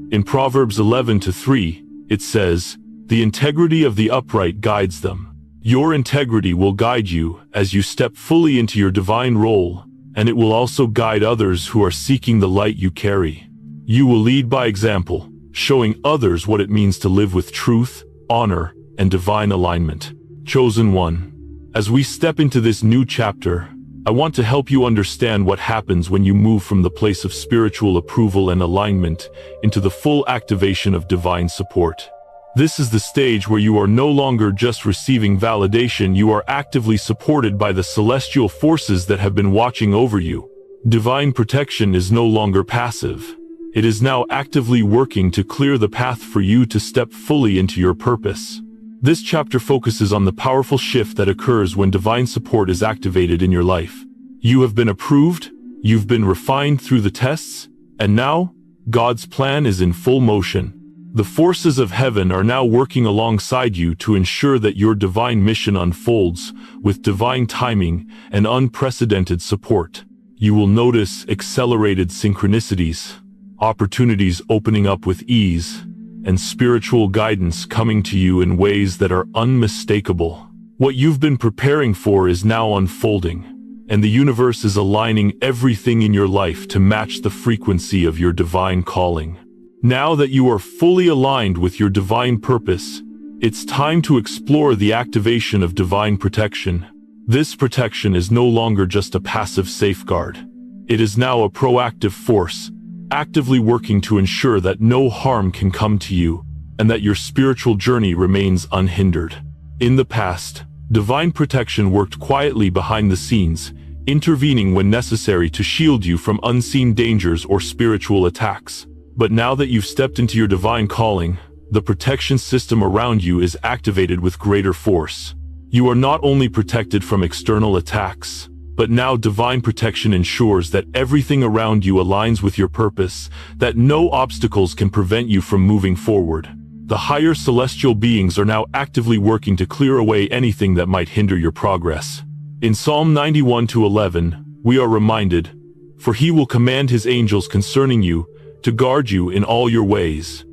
In Proverbs 11:3, it says, "The integrity of the upright guides them." Your integrity will guide you as you step fully into your divine role, and it will also guide others who are seeking the light you carry. You will lead by example, showing others what it means to live with truth, honor, and divine alignment. Chosen one, as we step into this new chapter, I want to help you understand what happens when you move from the place of spiritual approval and alignment into the full activation of divine support. This is the stage where you are no longer just receiving validation, you are actively supported by the celestial forces that have been watching over you. Divine protection is no longer passive. It is now actively working to clear the path for you to step fully into your purpose. This chapter focuses on the powerful shift that occurs when divine support is activated in your life. You have been approved, you've been refined through the tests, and now, God's plan is in full motion. The forces of heaven are now working alongside you to ensure that your divine mission unfolds with divine timing and unprecedented support. You will notice accelerated synchronicities, opportunities opening up with ease, and spiritual guidance coming to you in ways that are unmistakable. What you've been preparing for is now unfolding, and the universe is aligning everything in your life to match the frequency of your divine calling. Now that you are fully aligned with your divine purpose, it's time to explore the activation of divine protection. This protection is no longer just a passive safeguard. It is now a proactive force, actively working to ensure that no harm can come to you, and that your spiritual journey remains unhindered. In the past, divine protection worked quietly behind the scenes, intervening when necessary to shield you from unseen dangers or spiritual attacks. But now that you've stepped into your divine calling, the protection system around you is activated with greater force. You are not only protected from external attacks, but now divine protection ensures that everything around you aligns with your purpose, that no obstacles can prevent you from moving forward. The higher celestial beings are now actively working to clear away anything that might hinder your progress. In Psalm 91:11, we are reminded, "For he will command his angels concerning you, to guard you in all your ways."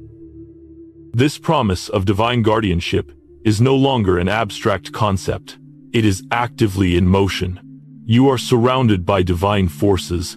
This promise of divine guardianship is no longer an abstract concept. It is actively in motion. You are surrounded by divine forces,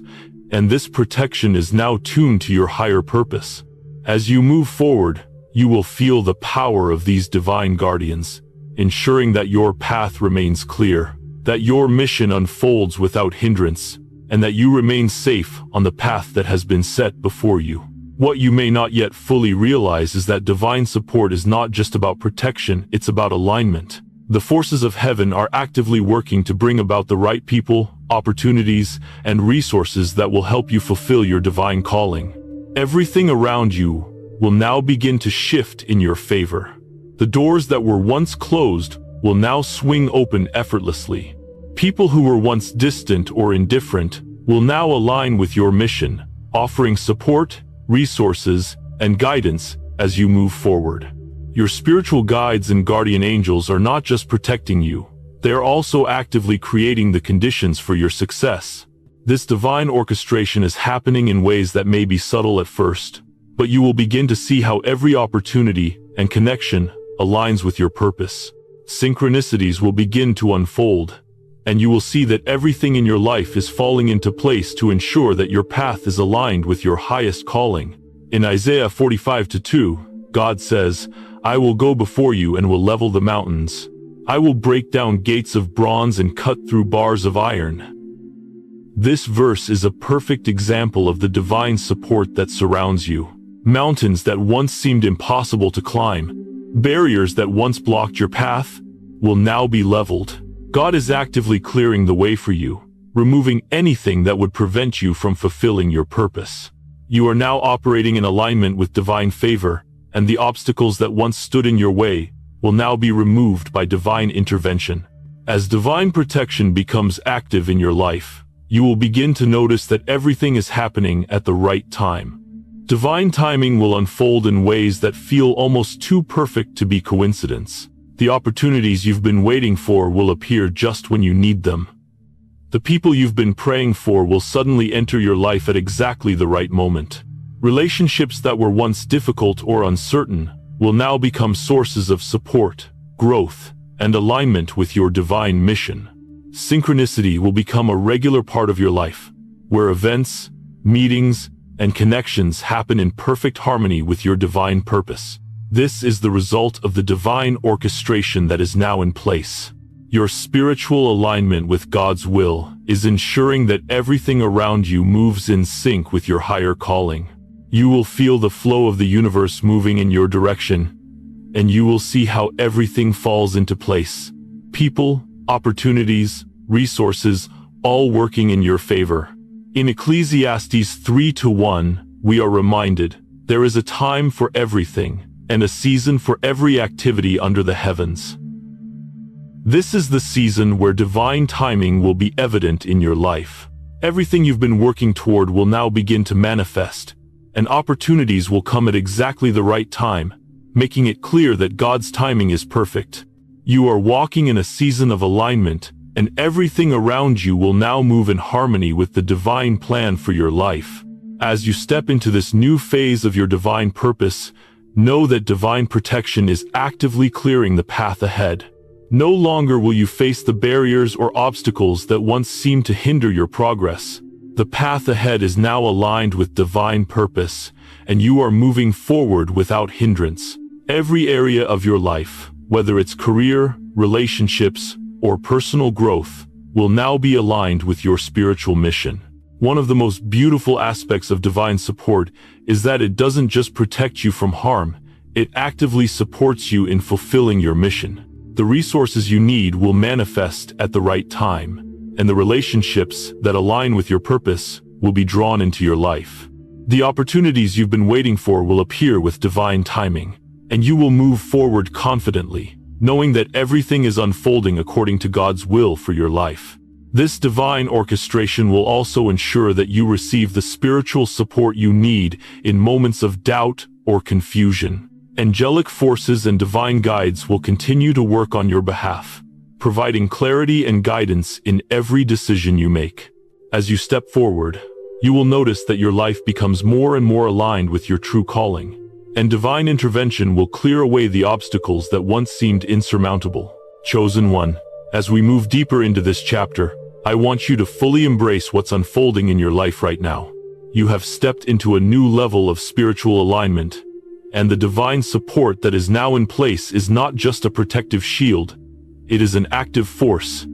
and this protection is now tuned to your higher purpose. As you move forward, you will feel the power of these divine guardians, ensuring that your path remains clear, that your mission unfolds without hindrance, and that you remain safe on the path that has been set before you. What you may not yet fully realize is that divine support is not just about protection, it's about alignment. The forces of heaven are actively working to bring about the right people, opportunities, and resources that will help you fulfill your divine calling. Everything around you will now begin to shift in your favor. The doors that were once closed will now swing open effortlessly. People who were once distant or indifferent will now align with your mission, offering support, resources, and guidance as you move forward. Your spiritual guides and guardian angels are not just protecting you, they are also actively creating the conditions for your success. This divine orchestration is happening in ways that may be subtle at first, but you will begin to see how every opportunity and connection aligns with your purpose. Synchronicities will begin to unfold, and you will see that everything in your life is falling into place to ensure that your path is aligned with your highest calling. In Isaiah 45:2, God says, "I will go before you and will level the mountains. I will break down gates of bronze and cut through bars of iron." This verse is a perfect example of the divine support that surrounds you. Mountains that once seemed impossible to climb, barriers that once blocked your path, will now be leveled. God is actively clearing the way for you, removing anything that would prevent you from fulfilling your purpose. You are now operating in alignment with divine favor, and the obstacles that once stood in your way will now be removed by divine intervention. As divine protection becomes active in your life, you will begin to notice that everything is happening at the right time. Divine timing will unfold in ways that feel almost too perfect to be coincidence. The opportunities you've been waiting for will appear just when you need them. The people you've been praying for will suddenly enter your life at exactly the right moment. Relationships that were once difficult or uncertain will now become sources of support, growth, and alignment with your divine mission. Synchronicity will become a regular part of your life, where events, meetings, and connections happen in perfect harmony with your divine purpose. This is the result of the divine orchestration that is now in place. Your spiritual alignment with God's will is ensuring that everything around you moves in sync with your higher calling. You will feel the flow of the universe moving in your direction, and you will see how everything falls into place. People, opportunities, resources, all working in your favor. In Ecclesiastes 3:1, we are reminded, there is a time for everything, and a season for every activity under the heavens. This is the season where divine timing will be evident in your life. Everything you've been working toward will now begin to manifest, and opportunities will come at exactly the right time, making it clear that God's timing is perfect. You are walking in a season of alignment, and everything around you will now move in harmony with the divine plan for your life. As you step into this new phase of your divine purpose, know that divine protection is actively clearing the path ahead. No longer will you face the barriers or obstacles that once seemed to hinder your progress. The path ahead is now aligned with divine purpose, and you are moving forward without hindrance. Every area of your life, whether it's career, relationships, or personal growth, will now be aligned with your spiritual mission. One of the most beautiful aspects of divine support is that it doesn't just protect you from harm, it actively supports you in fulfilling your mission. The resources you need will manifest at the right time, and the relationships that align with your purpose will be drawn into your life. The opportunities you've been waiting for will appear with divine timing, and you will move forward confidently, knowing that everything is unfolding according to God's will for your life. This divine orchestration will also ensure that you receive the spiritual support you need in moments of doubt or confusion. Angelic forces and divine guides will continue to work on your behalf, providing clarity and guidance in every decision you make. As you step forward, you will notice that your life becomes more and more aligned with your true calling, and divine intervention will clear away the obstacles that once seemed insurmountable. Chosen one, as we move deeper into this chapter, I want you to fully embrace what's unfolding in your life right now. You have stepped into a new level of spiritual alignment, and the divine support that is now in place is not just a protective shield, it is an active force,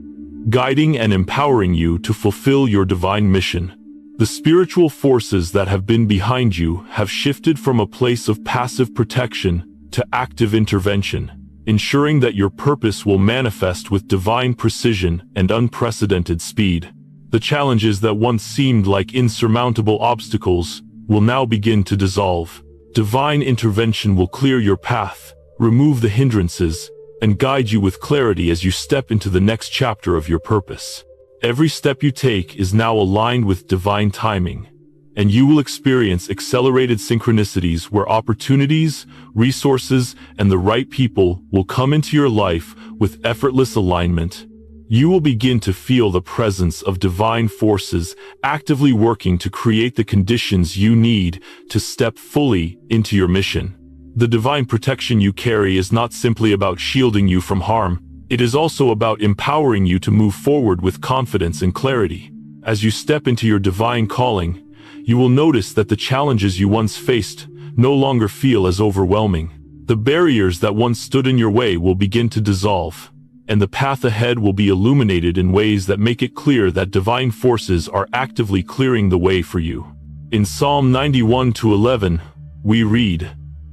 guiding and empowering you to fulfill your divine mission. The spiritual forces that have been behind you have shifted from a place of passive protection to active intervention, ensuring that your purpose will manifest with divine precision and unprecedented speed. The challenges that once seemed like insurmountable obstacles will now begin to dissolve. Divine intervention will clear your path, remove the hindrances, and guide you with clarity as you step into the next chapter of your purpose. Every step you take is now aligned with divine timing, and you will experience accelerated synchronicities where opportunities, resources, and the right people will come into your life with effortless alignment. you will begin to feel the presence of divine forces actively working to create the conditions you need to step fully into your mission. The divine protection you carry is not simply about shielding you from harm, it is also about empowering you to move forward with confidence and clarity. As you step into your divine calling, you will notice that the challenges you once faced no longer feel as overwhelming. The barriers that once stood in your way will begin to dissolve, and the path ahead will be illuminated in ways that make it clear that divine forces are actively clearing the way for you. In Psalm 91:11, we read,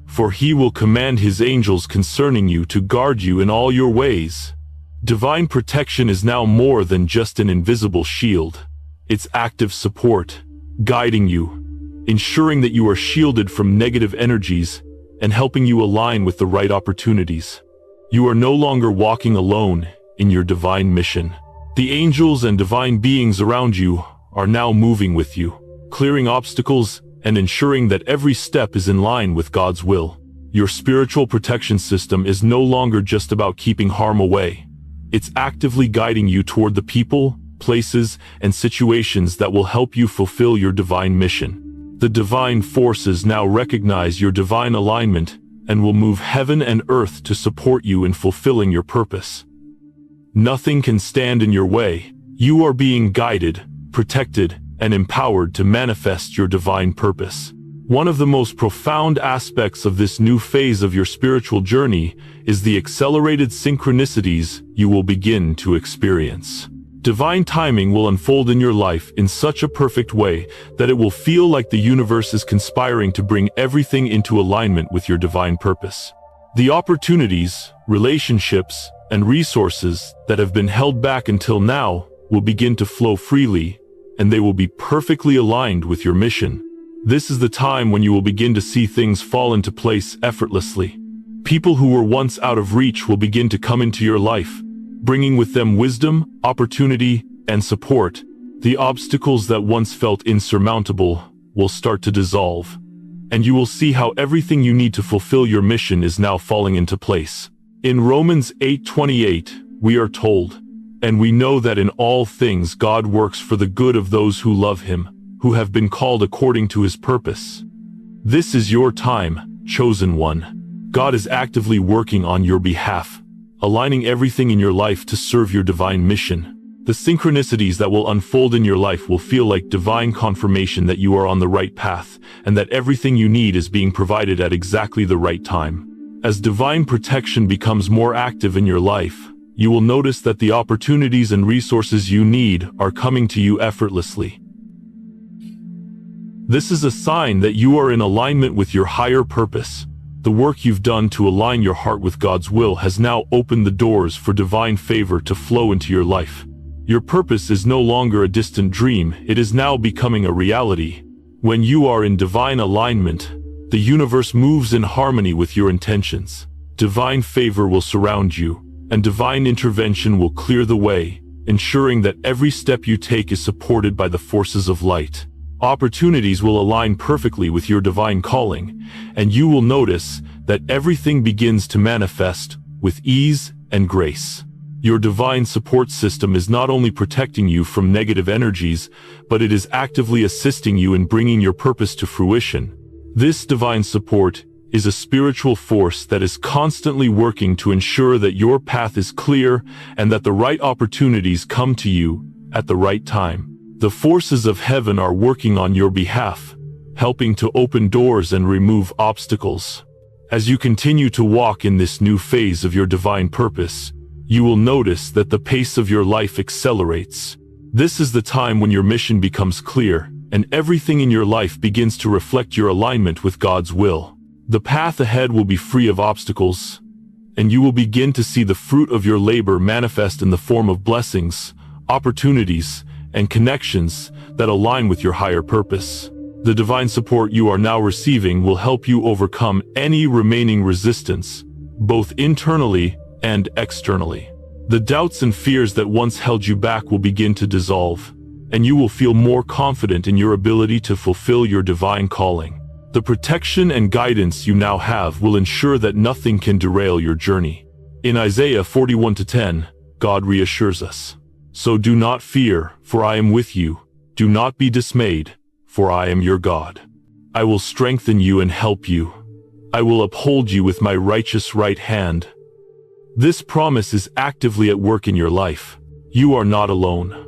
"For he will command his angels concerning you to guard you in all your ways." Divine protection is now more than just an invisible shield. It's active support, guiding you, ensuring that you are shielded from negative energies and helping you align with the right opportunities. You are no longer walking alone in your divine mission. The angels and divine beings around you are now moving with you, clearing obstacles and ensuring that every step is in line with God's will. Your spiritual protection system is no longer just about keeping harm away. It's actively guiding you toward the people, places, and situations that will help you fulfill your divine mission. The divine forces now recognize your divine alignment and will move heaven and earth to support you in fulfilling your purpose. Nothing can stand in your way. You are being guided, protected, and empowered to manifest your divine purpose. One of the most profound aspects of this new phase of your spiritual journey is the accelerated synchronicities you will begin to experience. Divine timing will unfold in your life in such a perfect way that it will feel like the universe is conspiring to bring everything into alignment with your divine purpose. The opportunities, relationships, and resources that have been held back until now will begin to flow freely, and they will be perfectly aligned with your mission. This is the time when you will begin to see things fall into place effortlessly. People who were once out of reach will begin to come into your life, bringing with them wisdom, opportunity, and support. The obstacles that once felt insurmountable will start to dissolve, and you will see how everything you need to fulfill your mission is now falling into place. In Romans 8:28, we are told, "And we know that in all things God works for the good of those who love him, who have been called according to his purpose." This is your time, chosen one. God is actively working on your behalf, aligning everything in your life to serve your divine mission. The synchronicities that will unfold in your life will feel like divine confirmation that you are on the right path, and that everything you need is being provided at exactly the right time. As divine protection becomes more active in your life, you will notice that the opportunities and resources you need are coming to you effortlessly. This is a sign that you are in alignment with your higher purpose. The work you've done to align your heart with God's will has now opened the doors for divine favor to flow into your life. Your purpose is no longer a distant dream, it is now becoming a reality. When you are in divine alignment, the universe moves in harmony with your intentions. Divine favor will surround you, and divine intervention will clear the way, ensuring that every step you take is supported by the forces of light. Opportunities will align perfectly with your divine calling, and you will notice that everything begins to manifest with ease and grace. Your divine support system is not only protecting you from negative energies, but it is actively assisting you in bringing your purpose to fruition. This divine support is a spiritual force that is constantly working to ensure that your path is clear and that the right opportunities come to you at the right time. The forces of heaven are working on your behalf, helping to open doors and remove obstacles. As you continue to walk in this new phase of your divine purpose, you will notice that the pace of your life accelerates. This is the time when your mission becomes clear, and everything in your life begins to reflect your alignment with God's will. The path ahead will be free of obstacles, and you will begin to see the fruit of your labor manifest in the form of blessings, opportunities, and connections that align with your higher purpose. The divine support you are now receiving will help you overcome any remaining resistance, both internally and externally. The doubts and fears that once held you back will begin to dissolve, and you will feel more confident in your ability to fulfill your divine calling. The protection and guidance you now have will ensure that nothing can derail your journey. In Isaiah 41:10, God reassures us. So do not fear, for I am with you. Do not be dismayed, for I am your God. I will strengthen you and help you. I will uphold you with my righteous right hand. This promise is actively at work in your life. You are not alone.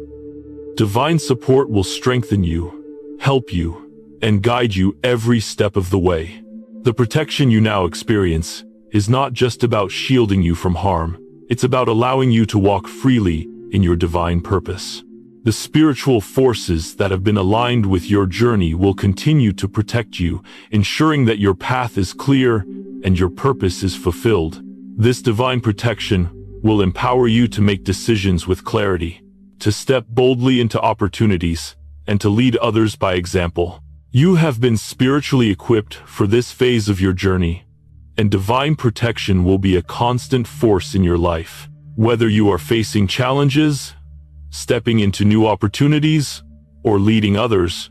Divine support will strengthen you, help you, and guide you every step of the way. The protection you now experience is not just about shielding you from harm. It's about allowing you to walk freely in your divine purpose. The spiritual forces that have been aligned with your journey will continue to protect you, ensuring that your path is clear and your purpose is fulfilled. This divine protection will empower you to make decisions with clarity, to step boldly into opportunities, and to lead others by example. You have been spiritually equipped for this phase of your journey, and divine protection will be a constant force in your life. Whether you are facing challenges, stepping into new opportunities, or leading others,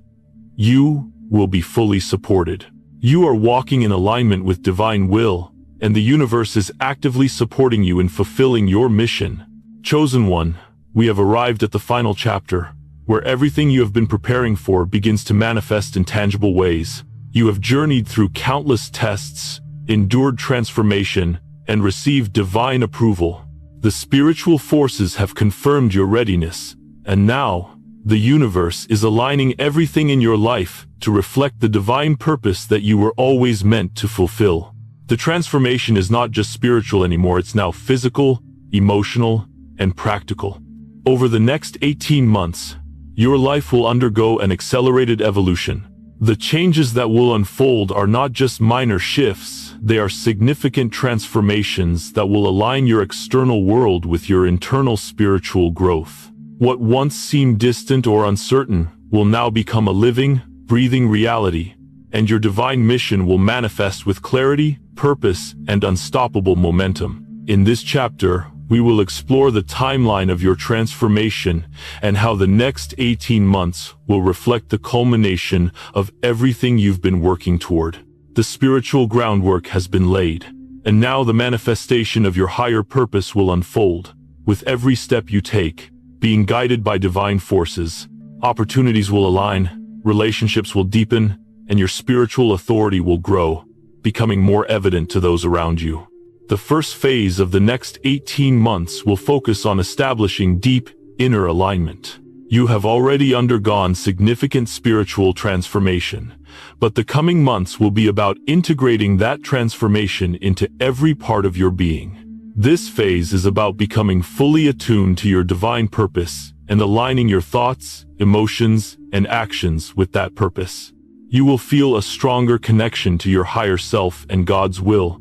you will be fully supported. You are walking in alignment with divine will, and the universe is actively supporting you in fulfilling your mission. Chosen one, we have arrived at the final chapter, where everything you have been preparing for begins to manifest in tangible ways. You have journeyed through countless tests, endured transformation, and received divine approval. The spiritual forces have confirmed your readiness, and now, the universe is aligning everything in your life to reflect the divine purpose that you were always meant to fulfill. The transformation is not just spiritual anymore, it's now physical, emotional, and practical. Over the next 18 months, your life will undergo an accelerated evolution. The changes that will unfold are not just minor shifts, they are significant transformations that will align your external world with your internal spiritual growth. What once seemed distant or uncertain will now become a living, breathing reality, and your divine mission will manifest with clarity, purpose, and unstoppable momentum. In this chapter, we will explore the timeline of your transformation and how the next 18 months will reflect the culmination of everything you've been working toward. The spiritual groundwork has been laid, and now the manifestation of your higher purpose will unfold. With every step you take, being guided by divine forces, opportunities will align, relationships will deepen, and your spiritual authority will grow, becoming more evident to those around you. The first phase of the next 18 months will focus on establishing deep, inner alignment. You have already undergone significant spiritual transformation, but the coming months will be about integrating that transformation into every part of your being. This phase is about becoming fully attuned to your divine purpose and aligning your thoughts, emotions, and actions with that purpose. You will feel a stronger connection to your higher self and God's will,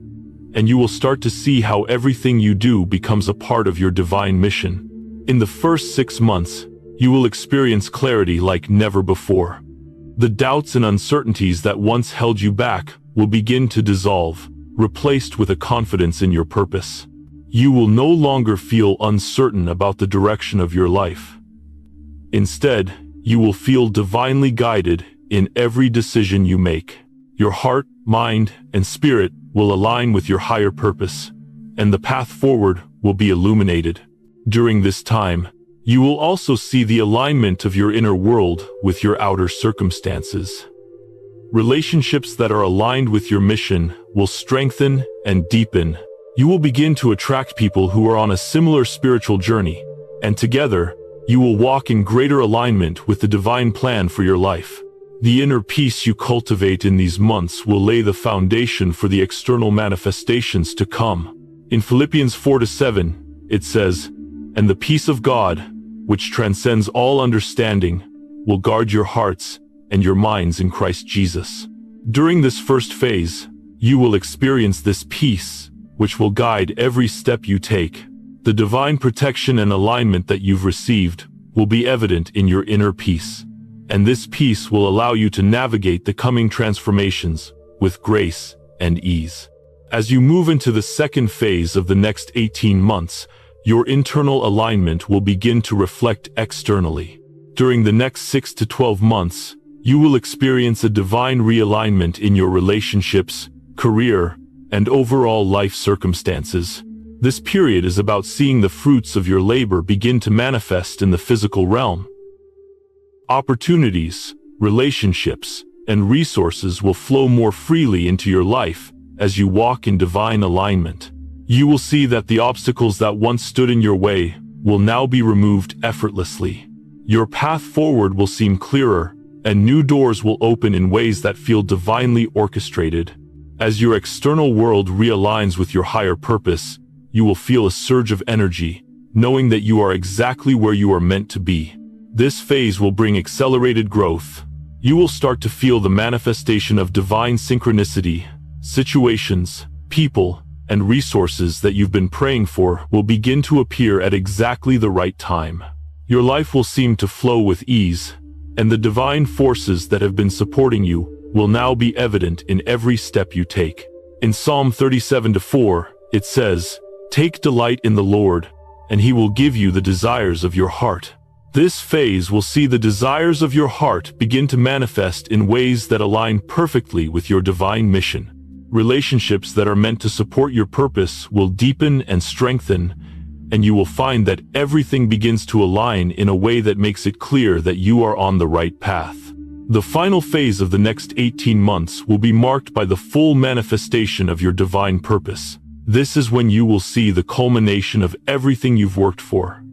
and you will start to see how everything you do becomes a part of your divine mission. In the first 6 months, you will experience clarity like never before. The doubts and uncertainties that once held you back will begin to dissolve, replaced with a confidence in your purpose. You will no longer feel uncertain about the direction of your life. Instead, you will feel divinely guided in every decision you make. Your heart, mind, and spirit will align with your higher purpose, and the path forward will be illuminated. During this time, you will also see the alignment of your inner world with your outer circumstances. Relationships that are aligned with your mission will strengthen and deepen. You will begin to attract people who are on a similar spiritual journey, and together, you will walk in greater alignment with the divine plan for your life. The inner peace you cultivate in these months will lay the foundation for the external manifestations to come. In Philippians 4-7, it says, "And the peace of God, which transcends all understanding, will guard your hearts and your minds in Christ Jesus." During this first phase, you will experience this peace, which will guide every step you take. The divine protection and alignment that you've received will be evident in your inner peace. And this peace will allow you to navigate the coming transformations with grace and ease. As you move into the second phase of the next 18 months, your internal alignment will begin to reflect externally. During the next 6 to 12 months, you will experience a divine realignment in your relationships, career, and overall life circumstances. This period is about seeing the fruits of your labor begin to manifest in the physical realm. Opportunities, relationships, and resources will flow more freely into your life as you walk in divine alignment. You will see that the obstacles that once stood in your way will now be removed effortlessly. Your path forward will seem clearer, and new doors will open in ways that feel divinely orchestrated. As your external world realigns with your higher purpose, you will feel a surge of energy, knowing that you are exactly where you are meant to be. This phase will bring accelerated growth. You will start to feel the manifestation of divine synchronicity. Situations, people, and resources that you've been praying for will begin to appear at exactly the right time. Your life will seem to flow with ease, and the divine forces that have been supporting you will now be evident in every step you take. In Psalm 37:4, it says, "Take delight in the Lord, and He will give you the desires of your heart." This phase will see the desires of your heart begin to manifest in ways that align perfectly with your divine mission. Relationships that are meant to support your purpose will deepen and strengthen, and you will find that everything begins to align in a way that makes it clear that you are on the right path. The final phase of the next 18 months will be marked by the full manifestation of your divine purpose. This is when you will see the culmination of everything you've worked for,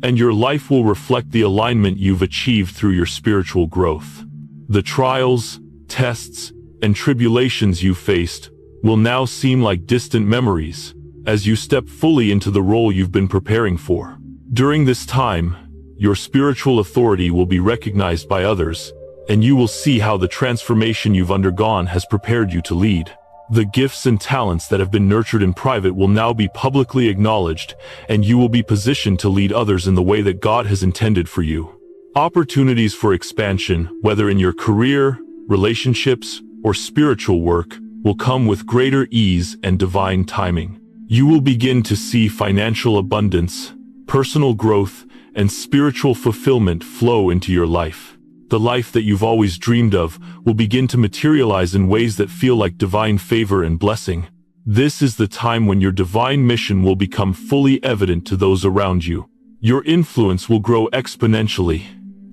and your life will reflect the alignment you've achieved through your spiritual growth. The trials, tests, and tribulations you faced will now seem like distant memories as you step fully into the role you've been preparing for. During this time, your spiritual authority will be recognized by others, and you will see how the transformation you've undergone has prepared you to lead. The gifts and talents that have been nurtured in private will now be publicly acknowledged, and you will be positioned to lead others in the way that God has intended for you. Opportunities for expansion, whether in your career, relationships, or spiritual work, will come with greater ease and divine timing. You will begin to see financial abundance, personal growth, and spiritual fulfillment flow into your life. The life that you've always dreamed of will begin to materialize in ways that feel like divine favor and blessing. This is the time when your divine mission will become fully evident to those around you. Your influence will grow exponentially,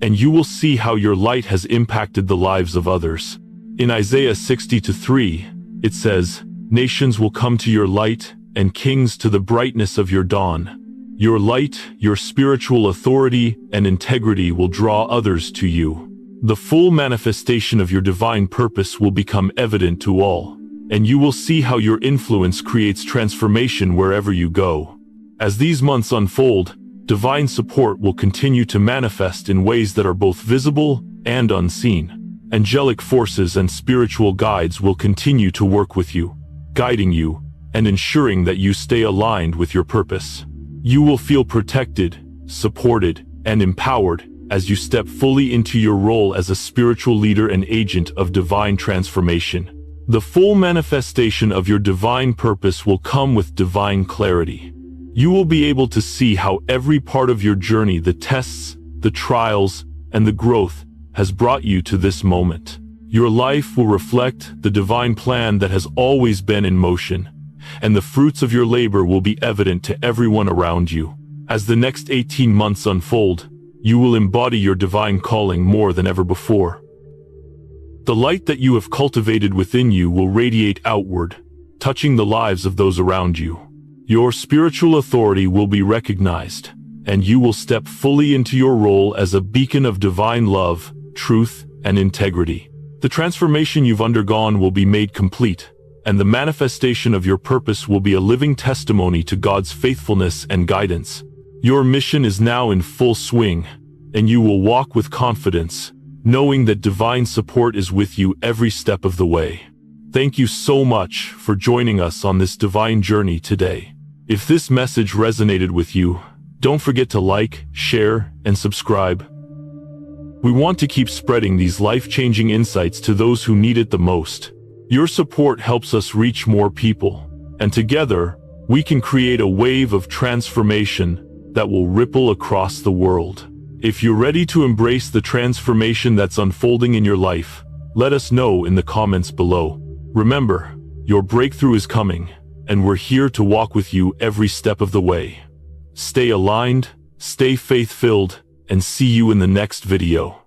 and you will see how your light has impacted the lives of others. In Isaiah 60:3, it says, "Nations will come to your light, and kings to the brightness of your dawn." Your light, your spiritual authority, and integrity will draw others to you. The full manifestation of your divine purpose will become evident to all, and you will see how your influence creates transformation wherever you go. As these months unfold, divine support will continue to manifest in ways that are both visible and unseen. Angelic forces and spiritual guides will continue to work with you, guiding you, and ensuring that you stay aligned with your purpose. You will feel protected, supported, and empowered as you step fully into your role as a spiritual leader and agent of divine transformation. The full manifestation of your divine purpose will come with divine clarity. You will be able to see how every part of your journey, the tests, the trials, and the growth, has brought you to this moment. Your life will reflect the divine plan that has always been in motion, and the fruits of your labor will be evident to everyone around you. As the next 18 months unfold, you will embody your divine calling more than ever before. The light that you have cultivated within you will radiate outward, touching the lives of those around you. Your spiritual authority will be recognized, and you will step fully into your role as a beacon of divine love, truth, and integrity. The transformation you've undergone will be made complete, and the manifestation of your purpose will be a living testimony to God's faithfulness and guidance. Your mission is now in full swing, and you will walk with confidence, knowing that divine support is with you every step of the way. Thank you so much for joining us on this divine journey today. If this message resonated with you, don't forget to like, share, and subscribe. We want to keep spreading these life-changing insights to those who need it the most. Your support helps us reach more people, and together, we can create a wave of transformation that will ripple across the world. If you're ready to embrace the transformation that's unfolding in your life, let us know in the comments below. Remember, your breakthrough is coming, and we're here to walk with you every step of the way. Stay aligned, stay faith-filled, and see you in the next video.